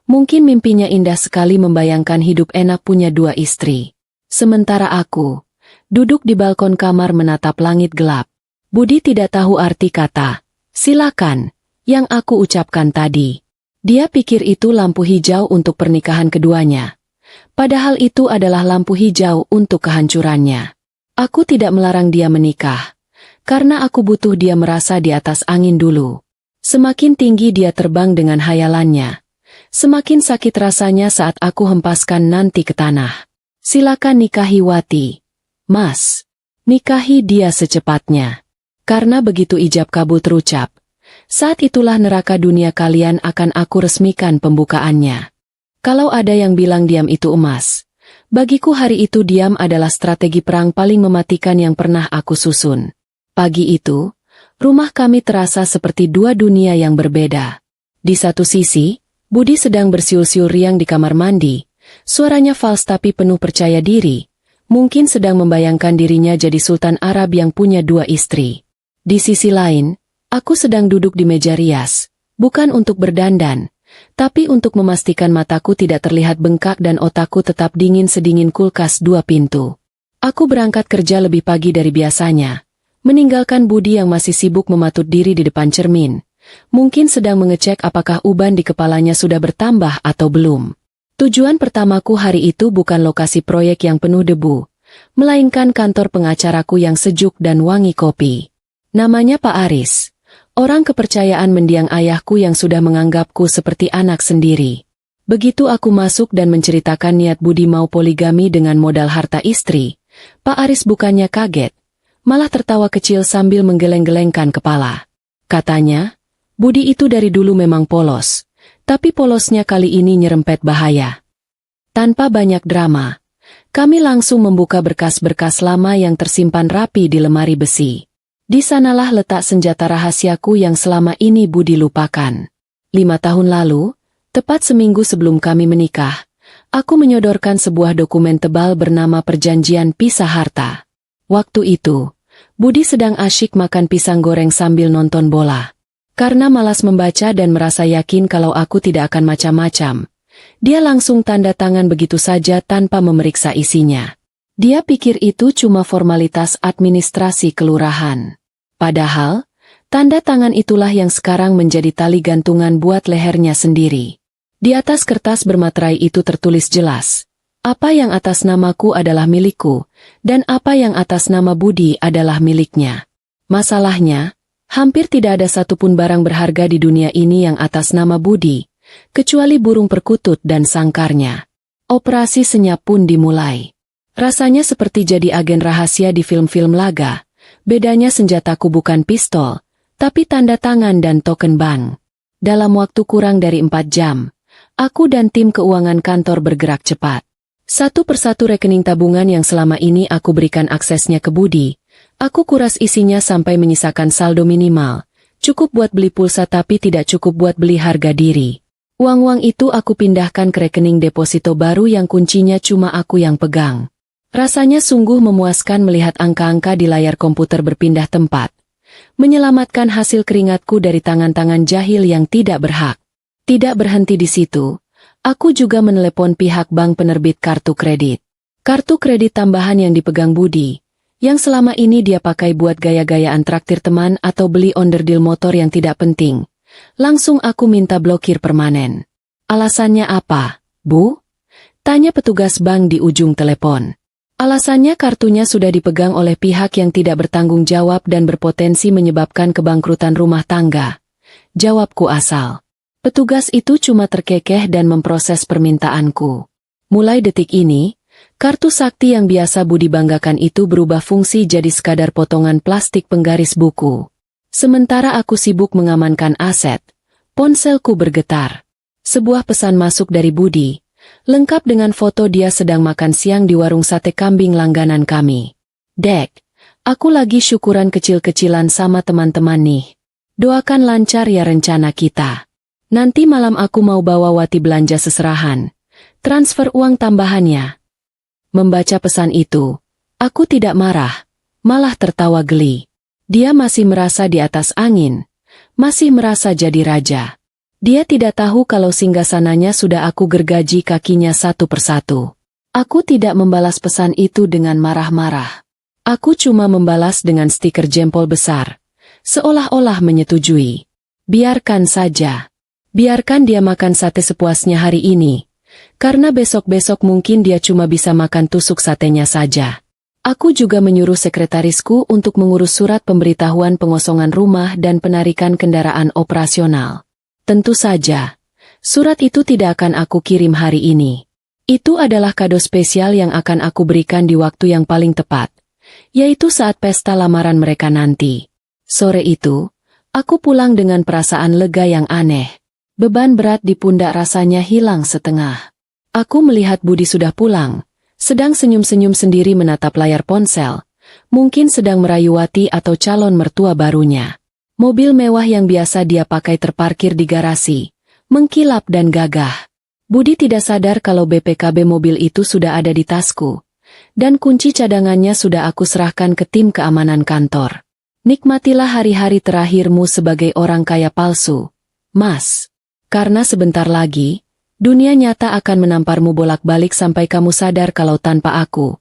Mungkin mimpinya indah sekali membayangkan hidup enak punya 2 istri. Sementara aku duduk di balkon kamar menatap langit gelap. Budi tidak tahu arti kata silakan yang aku ucapkan tadi. Dia pikir itu lampu hijau untuk pernikahan keduanya. Padahal itu adalah lampu hijau untuk kehancurannya. Aku tidak melarang dia menikah, karena aku butuh dia merasa di atas angin dulu. Semakin tinggi dia terbang dengan hayalannya, semakin sakit rasanya saat aku hempaskan nanti ke tanah. Silakan nikahi Wati. Mas, nikahi dia secepatnya. Karena begitu ijab kabul terucap, saat itulah neraka dunia kalian akan aku resmikan pembukaannya. Kalau ada yang bilang diam itu emas, bagiku hari itu diam adalah strategi perang paling mematikan yang pernah aku susun. Pagi itu, rumah kami terasa seperti 2 dunia yang berbeda. Di satu sisi, Budi sedang bersiul-siul riang di kamar mandi, suaranya fals tapi penuh percaya diri, mungkin sedang membayangkan dirinya jadi Sultan Arab yang punya 2 istri. Di sisi lain, aku sedang duduk di meja rias, bukan untuk berdandan, tapi untuk memastikan mataku tidak terlihat bengkak dan otakku tetap dingin sedingin kulkas 2 pintu. Aku berangkat kerja lebih pagi dari biasanya, meninggalkan Budi yang masih sibuk mematut diri di depan cermin. Mungkin sedang mengecek apakah uban di kepalanya sudah bertambah atau belum. Tujuan pertamaku hari itu bukan lokasi proyek yang penuh debu, melainkan kantor pengacaraku yang sejuk dan wangi kopi. Namanya Pak Aris. Orang kepercayaan mendiang ayahku yang sudah menganggapku seperti anak sendiri. Begitu aku masuk dan menceritakan niat Budi mau poligami dengan modal harta istri, Pak Aris bukannya kaget, malah tertawa kecil sambil menggeleng-gelengkan kepala. Katanya, Budi itu dari dulu memang polos, tapi polosnya kali ini nyerempet bahaya. Tanpa banyak drama, kami langsung membuka berkas-berkas lama yang tersimpan rapi di lemari besi. Di sanalah letak senjata rahasiaku yang selama ini Budi lupakan. 5 tahun lalu, tepat seminggu sebelum kami menikah, aku menyodorkan sebuah dokumen tebal bernama Perjanjian Pisah Harta. Waktu itu, Budi sedang asyik makan pisang goreng sambil nonton bola. Karena malas membaca dan merasa yakin kalau aku tidak akan macam-macam, Dia langsung tanda tangan begitu saja tanpa memeriksa isinya. Dia pikir itu cuma formalitas administrasi kelurahan. Padahal, tanda tangan itulah yang sekarang menjadi tali gantungan buat lehernya sendiri. Di atas kertas bermaterai itu tertulis jelas, apa yang atas namaku adalah milikku, dan apa yang atas nama Budi adalah miliknya. Masalahnya, hampir tidak ada satupun barang berharga di dunia ini yang atas nama Budi, kecuali burung perkutut dan sangkarnya. Operasi senyap pun dimulai. Rasanya seperti jadi agen rahasia di film-film laga. Bedanya senjataku bukan pistol, tapi tanda tangan dan token bank. Dalam waktu kurang dari 4 jam, aku dan tim keuangan kantor bergerak cepat. Satu persatu rekening tabungan yang selama ini aku berikan aksesnya ke Budi, aku kuras isinya sampai menyisakan saldo minimal. Cukup buat beli pulsa tapi tidak cukup buat beli harga diri. Uang-uang itu aku pindahkan ke rekening deposito baru yang kuncinya cuma aku yang pegang. Rasanya sungguh memuaskan melihat angka-angka di layar komputer berpindah tempat. Menyelamatkan hasil keringatku dari tangan-tangan jahil yang tidak berhak. Tidak berhenti di situ, aku juga menelepon pihak bank penerbit kartu kredit. Kartu kredit tambahan yang dipegang Budi, yang selama ini dia pakai buat gaya-gayaan traktir teman atau beli onderdil motor yang tidak penting. Langsung aku minta blokir permanen. Alasannya apa, Bu? Tanya petugas bank di ujung telepon. Alasannya kartunya sudah dipegang oleh pihak yang tidak bertanggung jawab dan berpotensi menyebabkan kebangkrutan rumah tangga. Jawabku asal. Petugas itu cuma terkekeh dan memproses permintaanku. Mulai detik ini, kartu sakti yang biasa Budi banggakan itu berubah fungsi jadi sekadar potongan plastik penggaris buku. Sementara aku sibuk mengamankan aset, ponselku bergetar. Sebuah pesan masuk dari Budi, lengkap dengan foto dia sedang makan siang di warung sate kambing langganan kami. Dek, aku lagi syukuran kecil-kecilan sama teman-teman nih. Doakan lancar ya rencana kita. Nanti malam aku mau bawa Wati belanja seserahan. Transfer uang tambahannya. Membaca pesan itu, aku tidak marah, malah tertawa geli. Dia masih merasa di atas angin, masih merasa jadi raja. Dia tidak tahu kalau singgasananya sudah aku gergaji kakinya satu persatu. Aku tidak membalas pesan itu dengan marah-marah. Aku cuma membalas dengan stiker jempol besar, seolah-olah menyetujui. Biarkan saja. Biarkan dia makan sate sepuasnya hari ini, karena besok-besok mungkin dia cuma bisa makan tusuk satenya saja. Aku juga menyuruh sekretarisku untuk mengurus surat pemberitahuan pengosongan rumah dan penarikan kendaraan operasional. Tentu saja, surat itu tidak akan aku kirim hari ini. Itu adalah kado spesial yang akan aku berikan di waktu yang paling tepat, yaitu saat pesta lamaran mereka nanti. Sore itu, aku pulang dengan perasaan lega yang aneh. Beban berat di pundak rasanya hilang setengah. Aku melihat Budi sudah pulang, sedang senyum-senyum sendiri menatap layar ponsel, mungkin sedang merayu Wati atau calon mertua barunya. Mobil mewah yang biasa dia pakai terparkir di garasi, mengkilap dan gagah. Budi tidak sadar kalau BPKB mobil itu sudah ada di tasku, dan kunci cadangannya sudah aku serahkan ke tim keamanan kantor. Nikmatilah hari-hari terakhirmu sebagai orang kaya palsu, Mas. Karena sebentar lagi, dunia nyata akan menamparmu bolak-balik sampai kamu sadar kalau tanpa aku,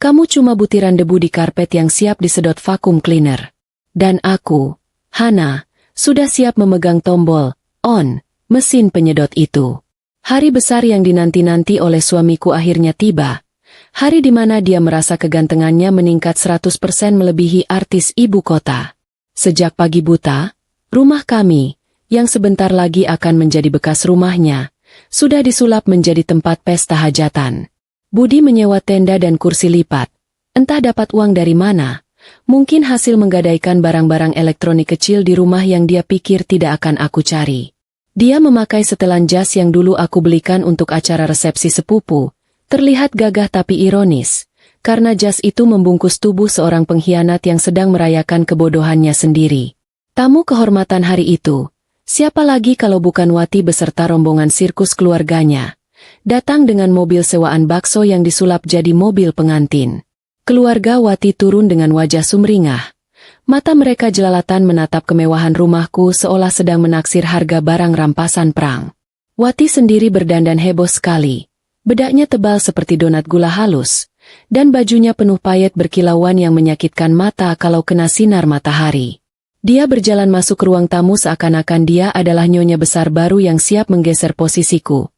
kamu cuma butiran debu di karpet yang siap disedot vakum cleaner. Dan aku, Hana, sudah siap memegang tombol on mesin penyedot itu. Hari besar yang dinanti-nanti oleh suamiku akhirnya tiba. Hari di mana dia merasa kegantengannya meningkat 100% melebihi artis ibu kota. Sejak pagi buta, rumah kami, yang sebentar lagi akan menjadi bekas rumahnya, sudah disulap menjadi tempat pesta hajatan. Budi menyewa tenda dan kursi lipat. Entah dapat uang dari mana, mungkin hasil menggadaikan barang-barang elektronik kecil di rumah yang dia pikir tidak akan aku cari. Dia memakai setelan jas yang dulu aku belikan untuk acara resepsi sepupu, terlihat gagah tapi ironis, karena jas itu membungkus tubuh seorang pengkhianat yang sedang merayakan kebodohannya sendiri. Tamu kehormatan hari itu, siapa lagi kalau bukan Wati beserta rombongan sirkus keluarganya, datang dengan mobil sewaan bakso yang disulap jadi mobil pengantin. Keluarga Wati turun dengan wajah sumringah. Mata mereka jelalatan menatap kemewahan rumahku seolah sedang menaksir harga barang rampasan perang. Wati sendiri berdandan heboh sekali. Bedaknya tebal seperti donat gula halus, dan bajunya penuh payet berkilauan yang menyakitkan mata kalau kena sinar matahari. Dia berjalan masuk ruang tamu seakan-akan dia adalah nyonya besar baru yang siap menggeser posisiku.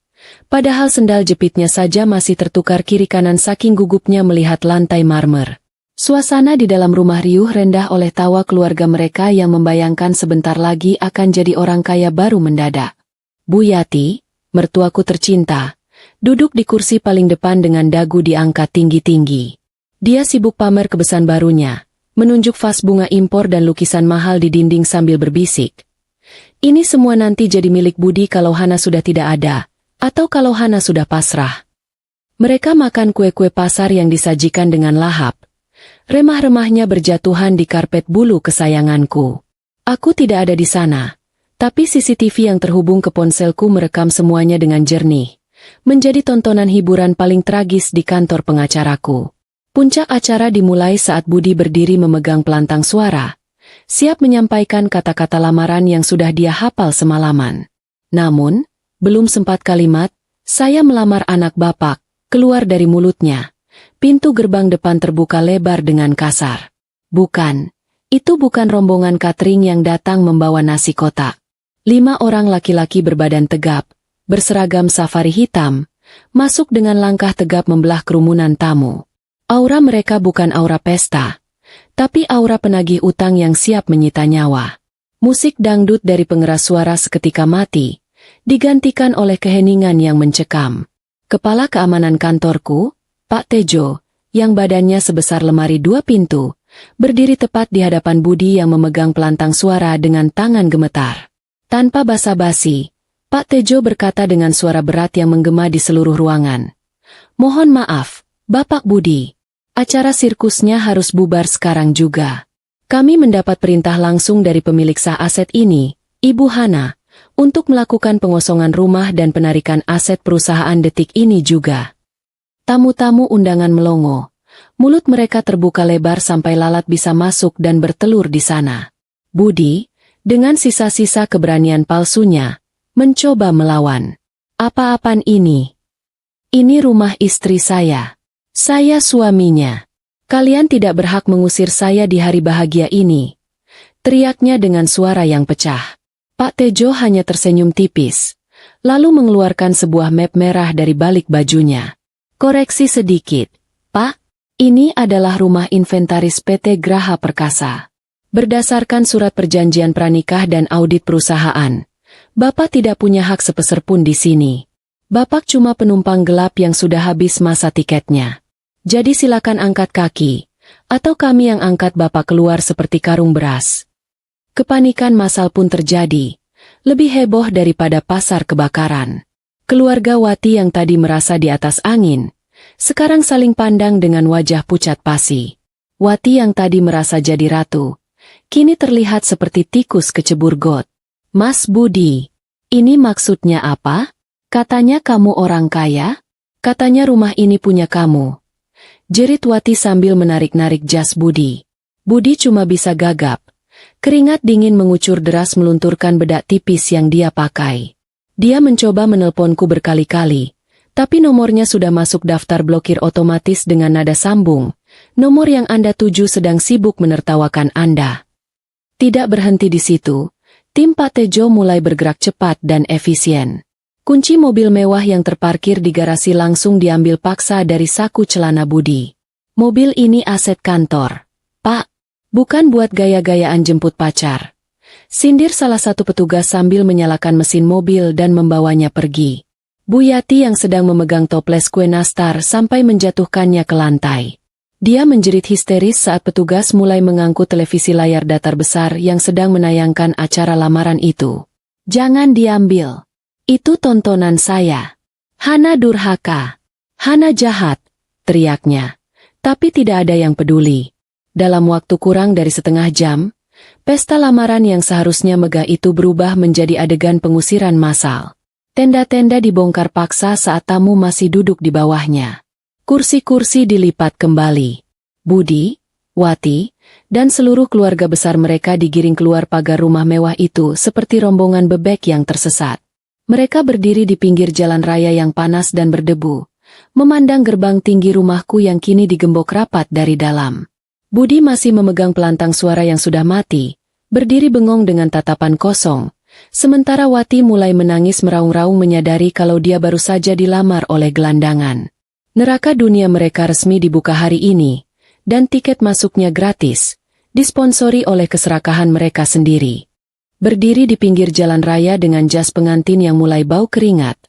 Padahal sendal jepitnya saja masih tertukar kiri kanan saking gugupnya melihat lantai marmer. Suasana di dalam rumah riuh rendah oleh tawa keluarga mereka yang membayangkan sebentar lagi akan jadi orang kaya baru mendadak. Bu Yati, mertuaku tercinta, duduk di kursi paling depan dengan dagu diangkat tinggi-tinggi. Dia sibuk pamer kebesaran barunya, menunjuk vas bunga impor dan lukisan mahal di dinding sambil berbisik. Ini semua nanti jadi milik Budi kalau Hana sudah tidak ada, atau kalau Hana sudah pasrah. Mereka makan kue-kue pasar yang disajikan dengan lahap. Remah-remahnya berjatuhan di karpet bulu kesayanganku. Aku tidak ada di sana, tapi CCTV yang terhubung ke ponselku merekam semuanya dengan jernih. Menjadi tontonan hiburan paling tragis di kantor pengacaraku. Puncak acara dimulai saat Budi berdiri memegang pelantang suara, siap menyampaikan kata-kata lamaran yang sudah dia hafal semalaman. Namun, belum sempat kalimat, "Saya melamar anak Bapak," keluar dari mulutnya. Pintu gerbang depan terbuka lebar dengan kasar. Bukan, itu bukan rombongan catering yang datang membawa nasi kotak. 5 orang laki-laki berbadan tegap, berseragam safari hitam, masuk dengan langkah tegap membelah kerumunan tamu. Aura mereka bukan aura pesta, tapi aura penagih utang yang siap menyita nyawa. Musik dangdut dari pengeras suara seketika mati, digantikan oleh keheningan yang mencekam. Kepala keamanan kantorku, Pak Tejo, yang badannya sebesar lemari 2 pintu, berdiri tepat di hadapan Budi yang memegang pelantang suara dengan tangan gemetar. Tanpa basa-basi, Pak Tejo berkata dengan suara berat yang menggema di seluruh ruangan. "Mohon maaf, Bapak Budi. Acara sirkusnya harus bubar sekarang juga. Kami mendapat perintah langsung dari pemilik sah aset ini, Ibu Hana, untuk melakukan pengosongan rumah dan penarikan aset perusahaan detik ini juga." Tamu-tamu undangan melongo. Mulut mereka terbuka lebar sampai lalat bisa masuk dan bertelur di sana. Budi, dengan sisa-sisa keberanian palsunya, mencoba melawan. "Apa-apaan ini? Ini rumah istri saya. Saya suaminya. Kalian tidak berhak mengusir saya di hari bahagia ini," teriaknya dengan suara yang pecah. Pak Tejo hanya tersenyum tipis, lalu mengeluarkan sebuah map merah dari balik bajunya. "Koreksi sedikit, Pak. Ini adalah rumah inventaris PT Graha Perkasa. Berdasarkan surat perjanjian pranikah dan audit perusahaan, Bapak tidak punya hak sepeser pun di sini. Bapak cuma penumpang gelap yang sudah habis masa tiketnya. Jadi silakan angkat kaki, atau kami yang angkat Bapak keluar seperti karung beras." Kepanikan massal pun terjadi, lebih heboh daripada pasar kebakaran. Keluarga Wati yang tadi merasa di atas angin, sekarang saling pandang dengan wajah pucat pasi. Wati yang tadi merasa jadi ratu, kini terlihat seperti tikus kecebur got. "Mas Budi, ini maksudnya apa? Katanya kamu orang kaya? Katanya rumah ini punya kamu," jerit Wati sambil menarik-narik jas Budi. Budi cuma bisa gagap. Keringat dingin mengucur deras melunturkan bedak tipis yang dia pakai. Dia mencoba menelponku berkali-kali, tapi nomornya sudah masuk daftar blokir otomatis dengan nada sambung. "Nomor yang Anda tuju sedang sibuk menertawakan Anda." Tidak berhenti di situ, tim Pak Tejo mulai bergerak cepat dan efisien. Kunci mobil mewah yang terparkir di garasi langsung diambil paksa dari saku celana Budi. "Mobil ini aset kantor, Pak. Bukan buat gaya-gayaan jemput pacar," sindir salah satu petugas sambil menyalakan mesin mobil dan membawanya pergi. Bu Yati yang sedang memegang toples kue nastar sampai menjatuhkannya ke lantai. Dia menjerit histeris saat petugas mulai mengangkut televisi layar datar besar yang sedang menayangkan acara lamaran itu. "Jangan diambil. Itu tontonan saya. Hana durhaka. Hana jahat," teriaknya. Tapi tidak ada yang peduli. Dalam waktu kurang dari setengah jam, pesta lamaran yang seharusnya megah itu berubah menjadi adegan pengusiran massal. Tenda-tenda dibongkar paksa saat tamu masih duduk di bawahnya. Kursi-kursi dilipat kembali. Budi, Wati, dan seluruh keluarga besar mereka digiring keluar pagar rumah mewah itu seperti rombongan bebek yang tersesat. Mereka berdiri di pinggir jalan raya yang panas dan berdebu, memandang gerbang tinggi rumahku yang kini digembok rapat dari dalam. Budi masih memegang pelantang suara yang sudah mati, berdiri bengong dengan tatapan kosong, sementara Wati mulai menangis meraung-raung menyadari kalau dia baru saja dilamar oleh gelandangan. Neraka dunia mereka resmi dibuka hari ini, dan tiket masuknya gratis, disponsori oleh keserakahan mereka sendiri. Berdiri di pinggir jalan raya dengan jas pengantin yang mulai bau keringat,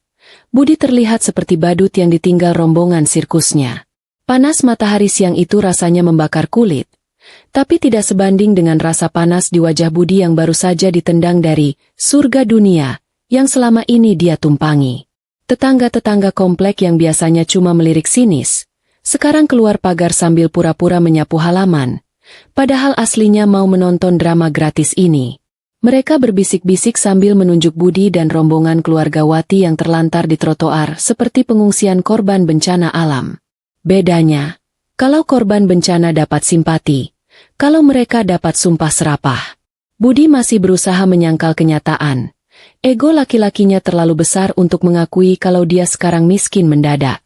Budi terlihat seperti badut yang ditinggal rombongan sirkusnya. Panas matahari siang itu rasanya membakar kulit, tapi tidak sebanding dengan rasa panas di wajah Budi yang baru saja ditendang dari surga dunia yang selama ini dia tumpangi. Tetangga-tetangga komplek yang biasanya cuma melirik sinis, sekarang keluar pagar sambil pura-pura menyapu halaman, padahal aslinya mau menonton drama gratis ini. Mereka berbisik-bisik sambil menunjuk Budi dan rombongan keluarga Wati yang terlantar di trotoar seperti pengungsian korban bencana alam. Bedanya, kalau korban bencana dapat simpati, kalau mereka dapat sumpah serapah. Budi masih berusaha menyangkal kenyataan. Ego laki-lakinya terlalu besar untuk mengakui kalau dia sekarang miskin mendadak.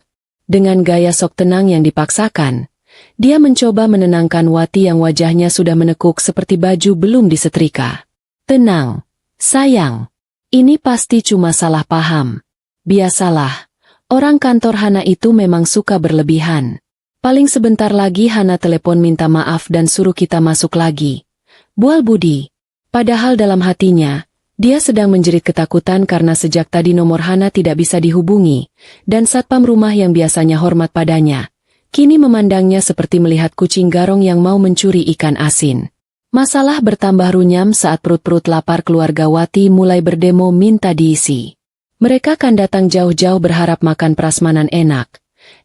Dengan gaya sok tenang yang dipaksakan, dia mencoba menenangkan Wati yang wajahnya sudah menekuk seperti baju belum disetrika. Tenang, sayang. Ini pasti cuma salah paham. Biasalah, orang kantor Hana itu memang suka berlebihan. Paling sebentar lagi Hana telepon minta maaf dan suruh kita masuk lagi. Bual Budi. Padahal dalam hatinya, dia sedang menjerit ketakutan karena sejak tadi nomor Hana tidak bisa dihubungi, dan satpam rumah yang biasanya hormat padanya, kini memandangnya seperti melihat kucing garong yang mau mencuri ikan asin. Masalah bertambah runyam saat perut-perut lapar keluarga Wati mulai berdemo minta diisi. Mereka kan datang jauh-jauh berharap makan prasmanan enak.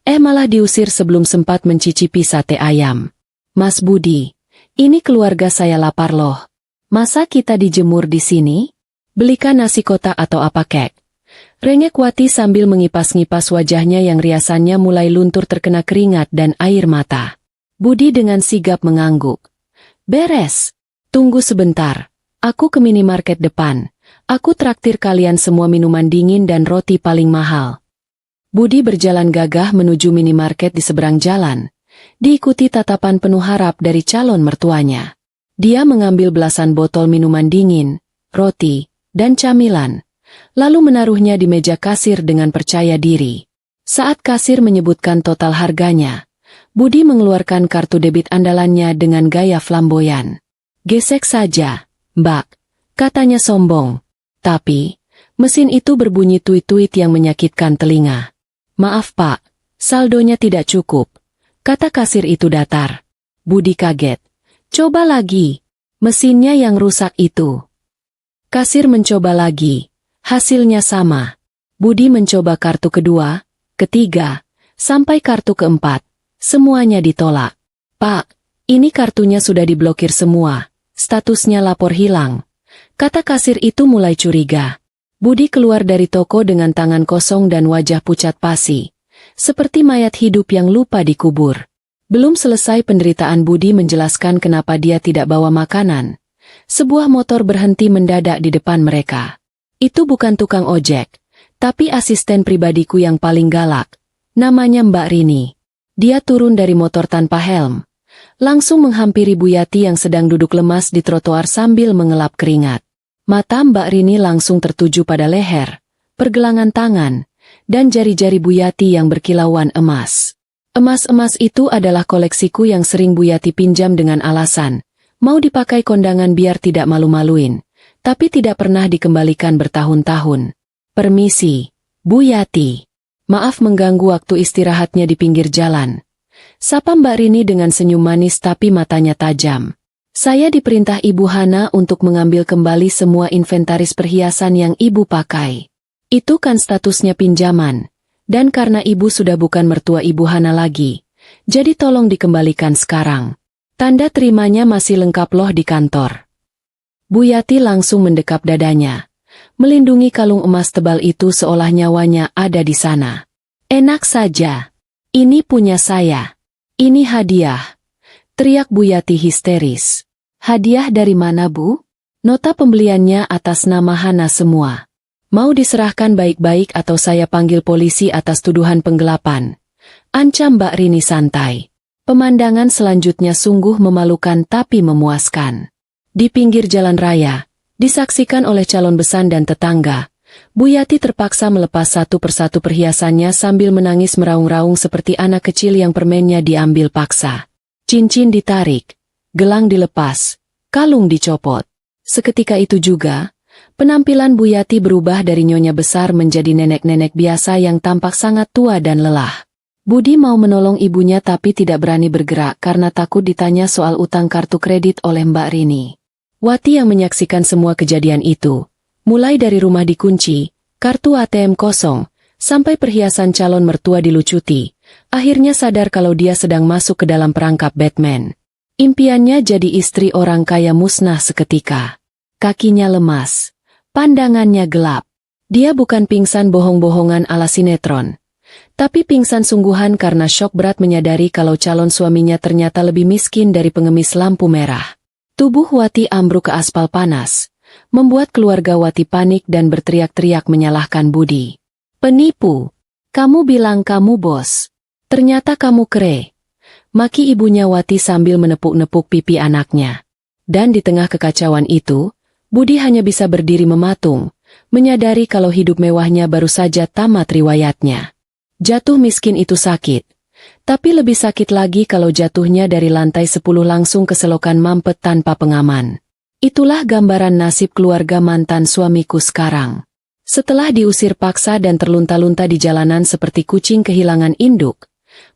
Malah diusir sebelum sempat mencicipi sate ayam. Mas Budi, ini keluarga saya lapar loh. Masa kita dijemur di sini? Belikan nasi kotak atau apa kek? Rengek Wati sambil mengipas-ngipas wajahnya yang riasannya mulai luntur terkena keringat dan air mata. Budi dengan sigap mengangguk. Beres. Tunggu sebentar. Aku ke minimarket depan. Aku traktir kalian semua minuman dingin dan roti paling mahal. Budi berjalan gagah menuju minimarket di seberang jalan, diikuti tatapan penuh harap dari calon mertuanya. Dia mengambil belasan botol minuman dingin, roti, dan camilan, lalu menaruhnya di meja kasir dengan percaya diri. Saat kasir menyebutkan total harganya, Budi mengeluarkan kartu debit andalannya dengan gaya flamboyan. Gesek saja, Mbak, katanya sombong. Tapi, mesin itu berbunyi tuit-tuit yang menyakitkan telinga. Maaf Pak, saldonya tidak cukup, kata kasir itu datar. Budi kaget. Coba lagi, mesinnya yang rusak itu. Kasir mencoba lagi, hasilnya sama. Budi mencoba kartu kedua, ketiga, sampai kartu keempat. Semuanya ditolak. Pak, ini kartunya sudah diblokir semua, statusnya lapor hilang. Kata kasir itu mulai curiga. Budi keluar dari toko dengan tangan kosong dan wajah pucat pasi, seperti mayat hidup yang lupa dikubur. Belum selesai penderitaan Budi menjelaskan kenapa dia tidak bawa makanan. Sebuah motor berhenti mendadak di depan mereka. Itu bukan tukang ojek, tapi asisten pribadiku yang paling galak. Namanya Mbak Rini. Dia turun dari motor tanpa helm, langsung menghampiri Bu Yati yang sedang duduk lemas di trotoar sambil mengelap keringat. Mata Mbak Rini langsung tertuju pada leher, pergelangan tangan, dan jari-jari Bu Yati yang berkilauan emas. Emas-emas itu adalah koleksiku yang sering Bu Yati pinjam dengan alasan, mau dipakai kondangan biar tidak malu-maluin, tapi tidak pernah dikembalikan bertahun-tahun. Permisi, Bu Yati. Maaf mengganggu waktu istirahatnya di pinggir jalan. Sapa Mbak Rini dengan senyum manis tapi matanya tajam. Saya diperintah Ibu Hana untuk mengambil kembali semua inventaris perhiasan yang Ibu pakai. Itu kan statusnya pinjaman. Dan karena Ibu sudah bukan mertua Ibu Hana lagi, jadi tolong dikembalikan sekarang. Tanda terimanya masih lengkap loh di kantor. Bu Yati langsung mendekap dadanya, melindungi kalung emas tebal itu seolah nyawanya ada di sana. Enak saja. Ini punya saya. Ini hadiah. Teriak Bu Yati histeris. Hadiah dari mana Bu? Nota pembeliannya atas nama Hana semua. Mau diserahkan baik-baik atau saya panggil polisi atas tuduhan penggelapan. Ancam Mbak Rini santai. Pemandangan selanjutnya sungguh memalukan tapi memuaskan. Di pinggir jalan raya, disaksikan oleh calon besan dan tetangga, Bu Yati terpaksa melepas satu persatu perhiasannya sambil menangis meraung-raung seperti anak kecil yang permennya diambil paksa. Cincin ditarik, gelang dilepas, kalung dicopot. Seketika itu juga, penampilan Bu Yati berubah dari nyonya besar menjadi nenek-nenek biasa yang tampak sangat tua dan lelah. Budi mau menolong ibunya tapi tidak berani bergerak karena takut ditanya soal utang kartu kredit oleh Mbak Rini. Wati yang menyaksikan semua kejadian itu, mulai dari rumah dikunci, kartu ATM kosong, sampai perhiasan calon mertua dilucuti, akhirnya sadar kalau dia sedang masuk ke dalam perangkap Batman. Impiannya jadi istri orang kaya musnah seketika. Kakinya lemas, pandangannya gelap. Dia bukan pingsan bohong-bohongan ala sinetron. Tapi pingsan sungguhan karena syok berat menyadari kalau calon suaminya ternyata lebih miskin dari pengemis lampu merah. Tubuh Wati ambruk ke aspal panas, membuat keluarga Wati panik dan berteriak-teriak menyalahkan Budi. Penipu! Kamu bilang kamu bos. Ternyata kamu kere. Maki ibunya Wati sambil menepuk-nepuk pipi anaknya. Dan di tengah kekacauan itu, Budi hanya bisa berdiri mematung, menyadari kalau hidup mewahnya baru saja tamat riwayatnya. Jatuh miskin itu sakit, tapi lebih sakit lagi kalau jatuhnya dari lantai 10 langsung ke selokan mampet tanpa pengaman. Itulah gambaran nasib keluarga mantan suamiku sekarang. Setelah diusir paksa dan terlunta-lunta di jalanan seperti kucing kehilangan induk,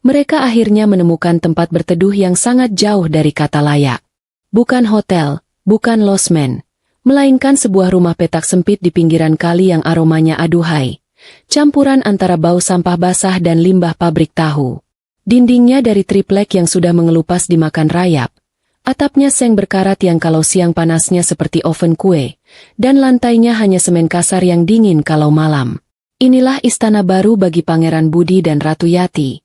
mereka akhirnya menemukan tempat berteduh yang sangat jauh dari kata layak. Bukan hotel, bukan losmen, melainkan sebuah rumah petak sempit di pinggiran kali yang aromanya aduhai. Campuran antara bau sampah basah dan limbah pabrik tahu. Dindingnya dari triplek yang sudah mengelupas dimakan rayap. Atapnya seng berkarat yang kalau siang panasnya seperti oven kue. Dan lantainya hanya semen kasar yang dingin kalau malam. Inilah istana baru bagi Pangeran Budi dan Ratu Yati.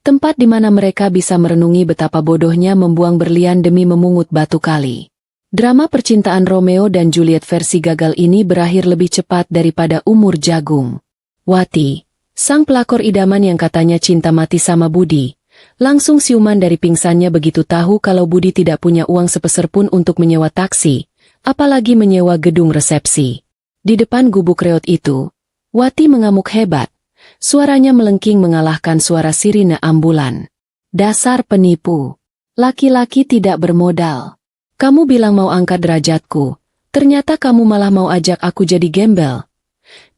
Tempat di mana mereka bisa merenungi betapa bodohnya membuang berlian demi memungut batu kali. Drama percintaan Romeo dan Juliet versi gagal ini berakhir lebih cepat daripada umur jagung. Wati, sang pelakor idaman yang katanya cinta mati sama Budi, langsung siuman dari pingsannya begitu tahu kalau Budi tidak punya uang sepeser pun untuk menyewa taksi, apalagi menyewa gedung resepsi. Di depan gubuk reot itu, Wati mengamuk hebat, suaranya melengking mengalahkan suara sirine ambulan. Dasar penipu, laki-laki tidak bermodal. Kamu bilang mau angkat derajatku, ternyata kamu malah mau ajak aku jadi gembel.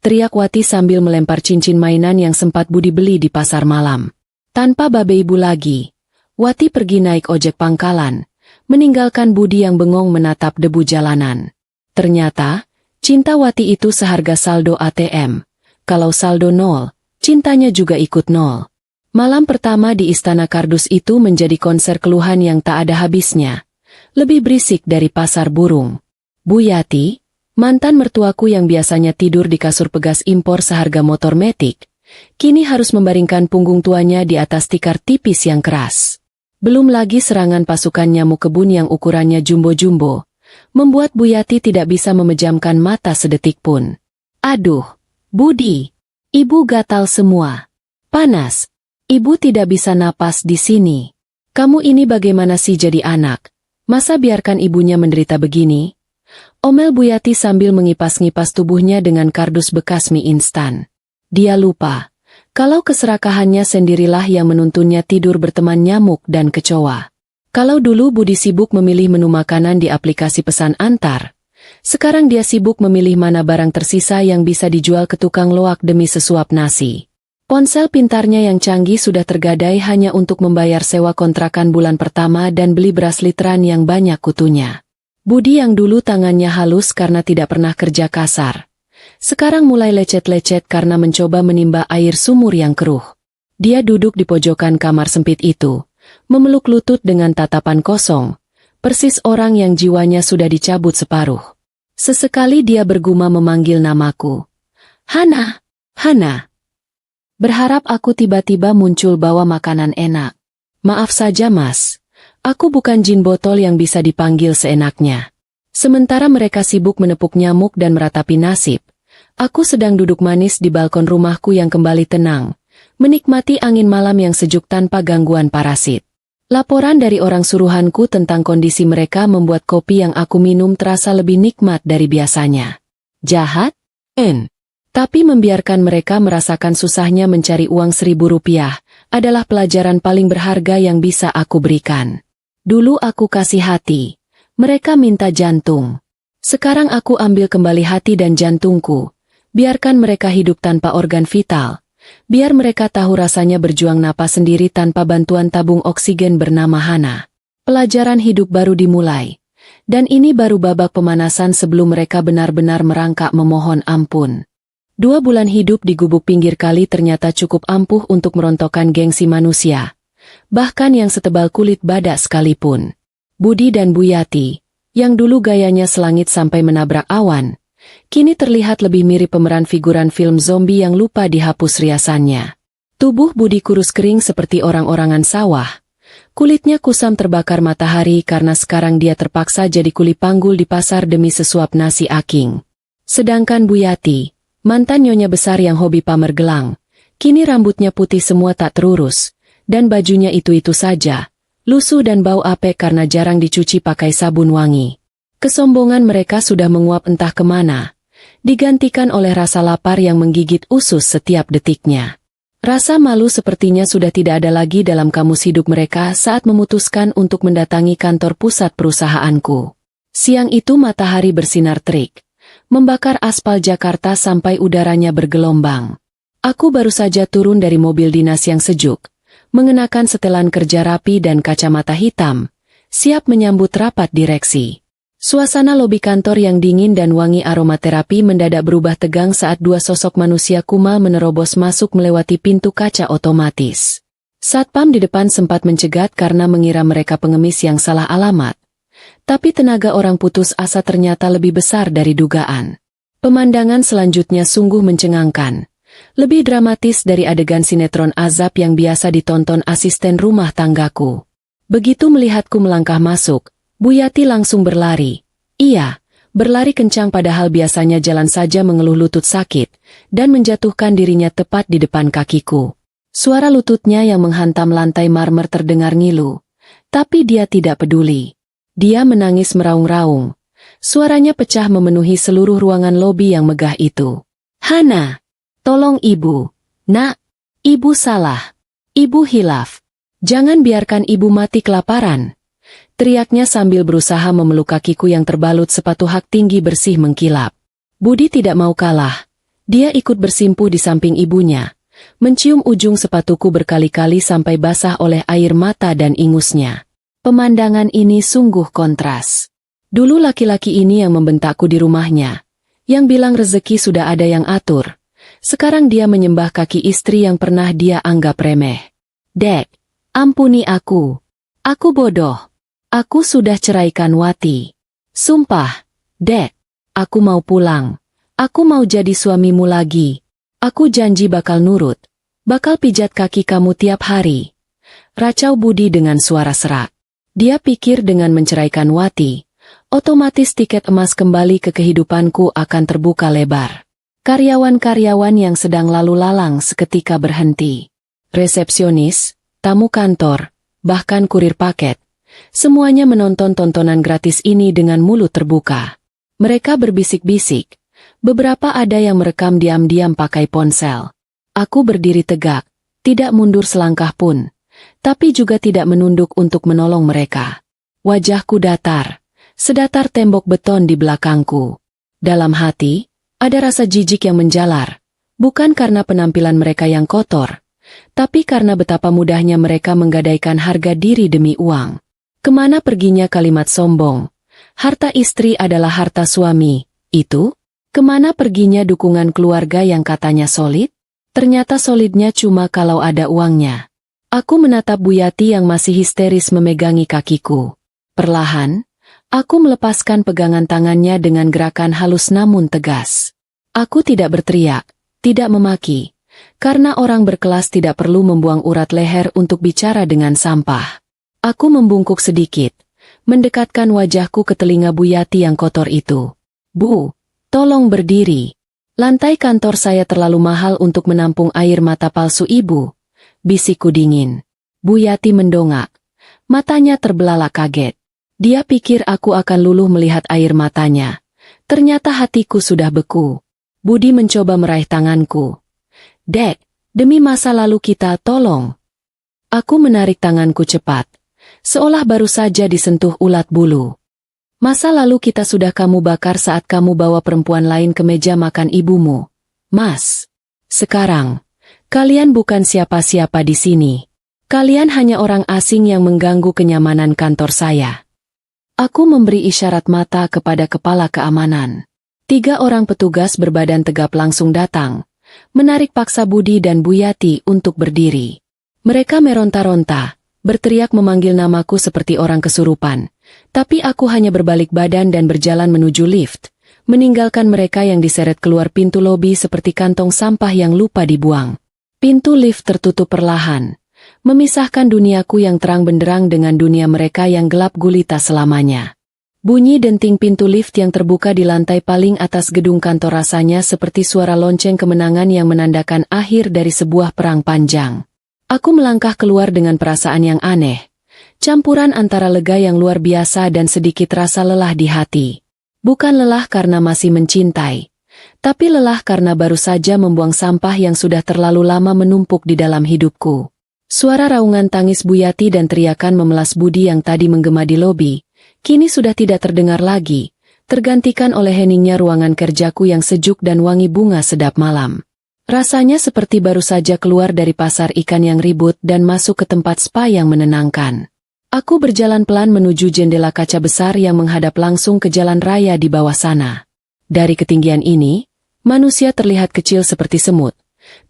Teriak Wati sambil melempar cincin mainan yang sempat Budi beli di pasar malam. Tanpa babe ibu lagi, Wati pergi naik ojek pangkalan, meninggalkan Budi yang bengong menatap debu jalanan. Ternyata, cinta Wati itu seharga saldo ATM. Kalau saldo nol, cintanya juga ikut nol. Malam pertama di Istana Kardus itu menjadi konser keluhan yang tak ada habisnya. Lebih berisik dari pasar burung. Bu Yati, mantan mertuaku yang biasanya tidur di kasur pegas impor seharga motor metik, kini harus membaringkan punggung tuanya di atas tikar tipis yang keras. Belum lagi serangan pasukan nyamuk kebun yang ukurannya jumbo-jumbo, membuat Bu Yati tidak bisa memejamkan mata sedetik pun. Aduh, Budi, ibu gatal semua. Panas, ibu tidak bisa napas di sini. Kamu ini bagaimana sih jadi anak? Masa biarkan ibunya menderita begini? Omel Bu Yati sambil mengipas-ngipas tubuhnya dengan kardus bekas mie instan. Dia lupa, kalau keserakahannya sendirilah yang menuntunnya tidur berteman nyamuk dan kecoa. Kalau dulu Budi sibuk memilih menu makanan di aplikasi pesan antar, sekarang dia sibuk memilih mana barang tersisa yang bisa dijual ke tukang loak demi sesuap nasi. Ponsel pintarnya yang canggih sudah tergadai hanya untuk membayar sewa kontrakan bulan pertama dan beli beras literan yang banyak kutunya. Budi yang dulu tangannya halus karena tidak pernah kerja kasar, sekarang mulai lecet-lecet karena mencoba menimba air sumur yang keruh. Dia duduk di pojokan kamar sempit itu, memeluk lutut dengan tatapan kosong, persis orang yang jiwanya sudah dicabut separuh. Sesekali dia bergumam memanggil namaku. Hana, Hana. Berharap aku tiba-tiba muncul bawa makanan enak. Maaf saja mas. Aku bukan jin botol yang bisa dipanggil seenaknya. Sementara mereka sibuk menepuk nyamuk dan meratapi nasib, Aku sedang duduk manis di balkon rumahku yang kembali tenang, menikmati angin malam yang sejuk tanpa gangguan parasit. Laporan dari orang suruhanku tentang kondisi mereka membuat kopi yang aku minum terasa lebih nikmat dari biasanya. Jahat? Tapi membiarkan mereka merasakan susahnya mencari uang Rp1.000 adalah pelajaran paling berharga yang bisa aku berikan. Dulu aku kasih hati, mereka minta jantung. Sekarang aku ambil kembali hati dan jantungku. Biarkan mereka hidup tanpa organ vital. Biar mereka tahu rasanya berjuang napas sendiri tanpa bantuan tabung oksigen bernama Hana. Pelajaran hidup baru dimulai. Dan ini baru babak pemanasan sebelum mereka benar-benar merangkak memohon ampun. 2 bulan hidup di gubuk pinggir kali ternyata cukup ampuh untuk merontokkan gengsi manusia. Bahkan yang setebal kulit badak sekalipun. Budi dan Bu Yati, yang dulu gayanya selangit sampai menabrak awan, kini terlihat lebih mirip pemeran figuran film zombie yang lupa dihapus riasannya. Tubuh Budi kurus kering seperti orang-orangan sawah. Kulitnya kusam terbakar matahari karena sekarang dia terpaksa jadi kuli panggul di pasar demi sesuap nasi aking. Sedangkan Bu Yati, mantan nyonya besar yang hobi pamer gelang, kini rambutnya putih semua tak terurus, dan bajunya itu-itu saja, lusuh dan bau apek karena jarang dicuci pakai sabun wangi. Kesombongan mereka sudah menguap entah kemana, digantikan oleh rasa lapar yang menggigit usus setiap detiknya. Rasa malu sepertinya sudah tidak ada lagi dalam kamus hidup mereka saat memutuskan untuk mendatangi kantor pusat perusahaanku. Siang itu matahari bersinar terik, membakar aspal Jakarta sampai udaranya bergelombang. Aku baru saja turun dari mobil dinas yang sejuk, mengenakan setelan kerja rapi dan kacamata hitam, siap menyambut rapat direksi. Suasana lobi kantor yang dingin dan wangi aromaterapi mendadak berubah tegang saat 2 sosok manusia kumal menerobos masuk melewati pintu kaca otomatis. Satpam di depan sempat mencegat karena mengira mereka pengemis yang salah alamat. Tapi tenaga orang putus asa ternyata lebih besar dari dugaan. Pemandangan selanjutnya sungguh mencengangkan. Lebih dramatis dari adegan sinetron azab yang biasa ditonton asisten rumah tanggaku. Begitu melihatku melangkah masuk, Bu Yati langsung berlari. Iya, berlari kencang padahal biasanya jalan saja mengeluh lutut sakit, dan menjatuhkan dirinya tepat di depan kakiku. Suara lututnya yang menghantam lantai marmer terdengar ngilu. Tapi dia tidak peduli. Dia menangis meraung-raung. Suaranya pecah memenuhi seluruh ruangan lobi yang megah itu. Hana, tolong ibu. Nak, ibu salah. Ibu hilaf. Jangan biarkan ibu mati kelaparan. Teriaknya sambil berusaha memeluk kakiku yang terbalut sepatu hak tinggi bersih mengkilap. Budi tidak mau kalah. Dia ikut bersimpuh di samping ibunya, mencium ujung sepatuku berkali-kali sampai basah oleh air mata dan ingusnya. Pemandangan ini sungguh kontras. Dulu laki-laki ini yang membentakku di rumahnya, yang bilang rezeki sudah ada yang atur. Sekarang dia menyembah kaki istri yang pernah dia anggap remeh. Dek, ampuni aku. Aku bodoh. Aku sudah ceraikan Wati. Sumpah, Dek, aku mau pulang. Aku mau jadi suamimu lagi. Aku janji bakal nurut. Bakal pijat kaki kamu tiap hari. Racau Budi dengan suara serak. Dia pikir dengan menceraikan Wati, otomatis tiket emas kembali ke kehidupanku akan terbuka lebar. Karyawan-karyawan yang sedang lalu lalang seketika berhenti. Resepsionis, tamu kantor, bahkan kurir paket. Semuanya menonton tontonan gratis ini dengan mulut terbuka. Mereka berbisik-bisik. Beberapa ada yang merekam diam-diam pakai ponsel. Aku berdiri tegak, tidak mundur selangkah pun, tapi juga tidak menunduk untuk menolong mereka. Wajahku datar, sedatar tembok beton di belakangku. Dalam hati, ada rasa jijik yang menjalar, bukan karena penampilan mereka yang kotor, tapi karena betapa mudahnya mereka menggadaikan harga diri demi uang. Kemana perginya kalimat sombong? Harta istri adalah harta suami, itu? Kemana perginya dukungan keluarga yang katanya solid? Ternyata solidnya cuma kalau ada uangnya. Aku menatap Bu Yati yang masih histeris memegangi kakiku. Perlahan, aku melepaskan pegangan tangannya dengan gerakan halus namun tegas. Aku tidak berteriak, tidak memaki, karena orang berkelas tidak perlu membuang urat leher untuk bicara dengan sampah. Aku membungkuk sedikit, mendekatkan wajahku ke telinga Bu Yati yang kotor itu. Bu, tolong berdiri. Lantai kantor saya terlalu mahal untuk menampung air mata palsu ibu, bisikku dingin. Bu Yati mendongak. Matanya terbelalak kaget. Dia pikir aku akan luluh melihat air matanya. Ternyata hatiku sudah beku. Budi mencoba meraih tanganku. Dek, demi masa lalu kita, tolong. Aku menarik tanganku cepat. Seolah baru saja disentuh ulat bulu. Masa lalu kita sudah kamu bakar saat kamu bawa perempuan lain ke meja makan ibumu. Mas. Sekarang, kalian bukan siapa-siapa di sini. Kalian hanya orang asing yang mengganggu kenyamanan kantor saya. Aku memberi isyarat mata kepada kepala keamanan. 3 orang petugas berbadan tegap langsung datang, menarik paksa Budi dan Bu Yati untuk berdiri. Mereka meronta-ronta, berteriak memanggil namaku seperti orang kesurupan. Tapi aku hanya berbalik badan dan berjalan menuju lift, meninggalkan mereka yang diseret keluar pintu lobi seperti kantong sampah yang lupa dibuang. Pintu lift tertutup perlahan, memisahkan duniaku yang terang benderang dengan dunia mereka yang gelap gulita selamanya. Bunyi denting pintu lift yang terbuka di lantai paling atas gedung kantor rasanya seperti suara lonceng kemenangan yang menandakan akhir dari sebuah perang panjang. Aku melangkah keluar dengan perasaan yang aneh. Campuran antara lega yang luar biasa dan sedikit rasa lelah di hati. Bukan lelah karena masih mencintai, tapi lelah karena baru saja membuang sampah yang sudah terlalu lama menumpuk di dalam hidupku. Suara raungan tangis Bu Yati dan teriakan memelas Budi yang tadi menggema di lobi, kini sudah tidak terdengar lagi, tergantikan oleh heningnya ruangan kerjaku yang sejuk dan wangi bunga sedap malam. Rasanya seperti baru saja keluar dari pasar ikan yang ribut dan masuk ke tempat spa yang menenangkan. Aku berjalan pelan menuju jendela kaca besar yang menghadap langsung ke jalan raya di bawah sana. Dari ketinggian ini, manusia terlihat kecil seperti semut,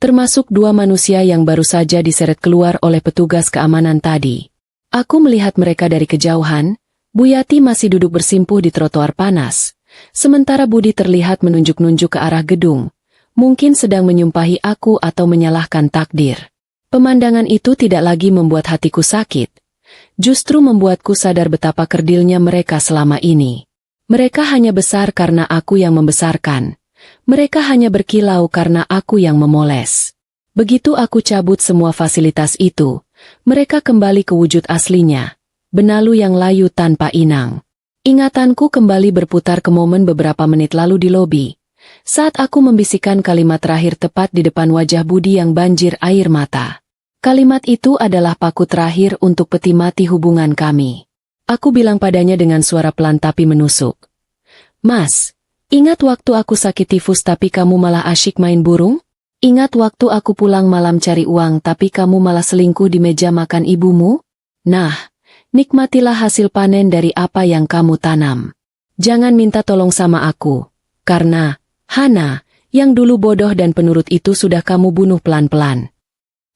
termasuk 2 manusia yang baru saja diseret keluar oleh petugas keamanan tadi. Aku melihat mereka dari kejauhan. Bu Yati masih duduk bersimpuh di trotoar panas, sementara Budi terlihat menunjuk-nunjuk ke arah gedung, mungkin sedang menyumpahi aku atau menyalahkan takdir. Pemandangan itu tidak lagi membuat hatiku sakit. Justru membuatku sadar betapa kerdilnya mereka selama ini. Mereka hanya besar karena aku yang membesarkan. Mereka hanya berkilau karena aku yang memoles. Begitu aku cabut semua fasilitas itu, mereka kembali ke wujud aslinya. Benalu yang layu tanpa inang. Ingatanku kembali berputar ke momen beberapa menit lalu di lobi. Saat aku membisikkan kalimat terakhir tepat di depan wajah Budi yang banjir air mata. Kalimat itu adalah paku terakhir untuk peti mati hubungan kami. Aku bilang padanya dengan suara pelan tapi menusuk. Mas, ingat waktu aku sakit tifus tapi kamu malah asyik main burung? Ingat waktu aku pulang malam cari uang tapi kamu malah selingkuh di meja makan ibumu? Nah, nikmatilah hasil panen dari apa yang kamu tanam. Jangan minta tolong sama aku. Karena, Hana, yang dulu bodoh dan penurut itu sudah kamu bunuh pelan-pelan.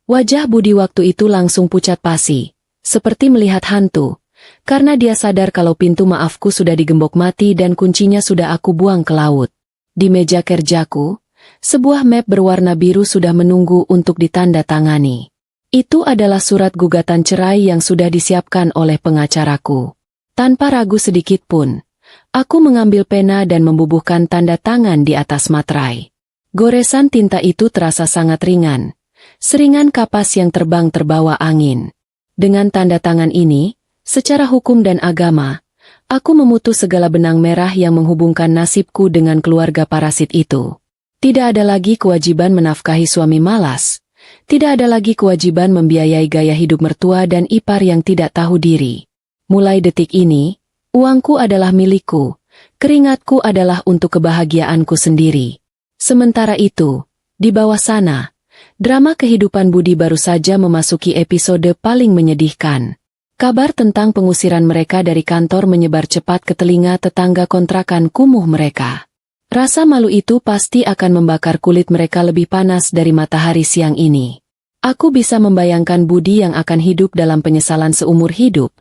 Wajah Budi waktu itu langsung pucat pasi, seperti melihat hantu, karena dia sadar kalau pintu maafku sudah digembok mati dan kuncinya sudah aku buang ke laut. Di meja kerjaku, sebuah map berwarna biru sudah menunggu untuk ditandatangani. Itu adalah surat gugatan cerai yang sudah disiapkan oleh pengacaraku. Tanpa ragu sedikit pun, aku mengambil pena dan membubuhkan tanda tangan di atas materai. Goresan tinta itu terasa sangat ringan. Seringan kapas yang terbang terbawa angin. Dengan tanda tangan ini, secara hukum dan agama, aku memutus segala benang merah yang menghubungkan nasibku dengan keluarga parasit itu. Tidak ada lagi kewajiban menafkahi suami malas. Tidak ada lagi kewajiban membiayai gaya hidup mertua dan ipar yang tidak tahu diri. Mulai detik ini, uangku adalah milikku, keringatku adalah untuk kebahagiaanku sendiri. Sementara itu, di bawah sana, drama kehidupan Budi baru saja memasuki episode paling menyedihkan. Kabar tentang pengusiran mereka dari kantor menyebar cepat ke telinga tetangga kontrakan kumuh mereka. Rasa malu itu pasti akan membakar kulit mereka lebih panas dari matahari siang ini. Aku bisa membayangkan Budi yang akan hidup dalam penyesalan seumur hidup,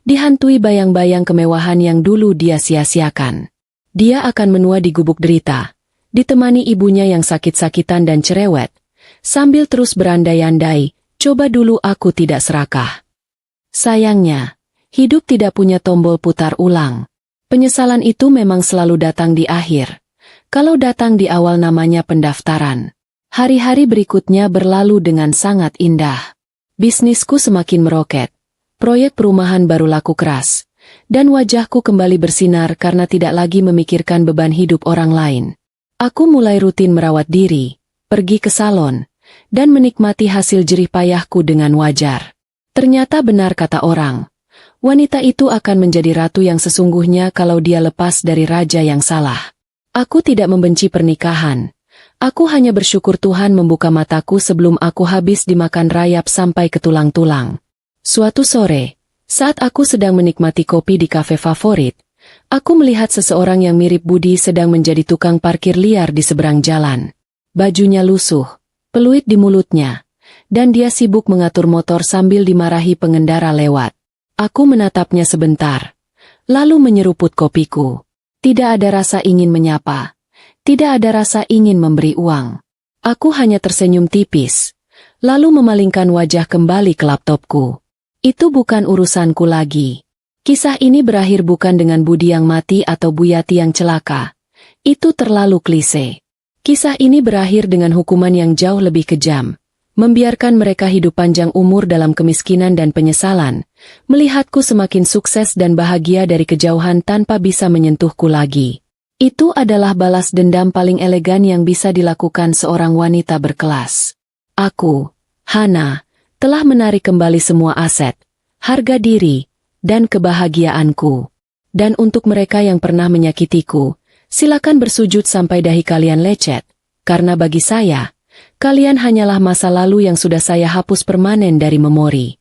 dihantui bayang-bayang kemewahan yang dulu dia sia-siakan. Dia akan menua di gubuk derita, ditemani ibunya yang sakit-sakitan dan cerewet, sambil terus berandai-andai, coba dulu aku tidak serakah. Sayangnya, hidup tidak punya tombol putar ulang. Penyesalan itu memang selalu datang di akhir. Kalau datang di awal namanya pendaftaran. Hari-hari berikutnya berlalu dengan sangat indah. Bisnisku semakin meroket. Proyek perumahan baru laku keras. Dan wajahku kembali bersinar karena tidak lagi memikirkan beban hidup orang lain. Aku mulai rutin merawat diri, pergi ke salon, dan menikmati hasil jerih payahku dengan wajar. Ternyata benar kata orang. Wanita itu akan menjadi ratu yang sesungguhnya kalau dia lepas dari raja yang salah. Aku tidak membenci pernikahan. Aku hanya bersyukur Tuhan membuka mataku sebelum aku habis dimakan rayap sampai ke tulang-tulang. Suatu sore, saat aku sedang menikmati kopi di kafe favorit, aku melihat seseorang yang mirip Budi sedang menjadi tukang parkir liar di seberang jalan. Bajunya lusuh, peluit di mulutnya, dan dia sibuk mengatur motor sambil dimarahi pengendara lewat. Aku menatapnya sebentar, lalu menyeruput kopiku. Tidak ada rasa ingin menyapa. Tidak ada rasa ingin memberi uang. Aku hanya tersenyum tipis, lalu memalingkan wajah kembali ke laptopku. Itu bukan urusanku lagi. Kisah ini berakhir bukan dengan Budi yang mati atau Bu Yati yang celaka. Itu terlalu klise. Kisah ini berakhir dengan hukuman yang jauh lebih kejam. Membiarkan mereka hidup panjang umur dalam kemiskinan dan penyesalan. Melihatku semakin sukses dan bahagia dari kejauhan tanpa bisa menyentuhku lagi. Itu adalah balas dendam paling elegan yang bisa dilakukan seorang wanita berkelas. Aku, Hana, telah menarik kembali semua aset, harga diri, dan kebahagiaanku. Dan untuk mereka yang pernah menyakitiku, silakan bersujud sampai dahi kalian lecet, karena bagi saya, kalian hanyalah masa lalu yang sudah saya hapus permanen dari memori.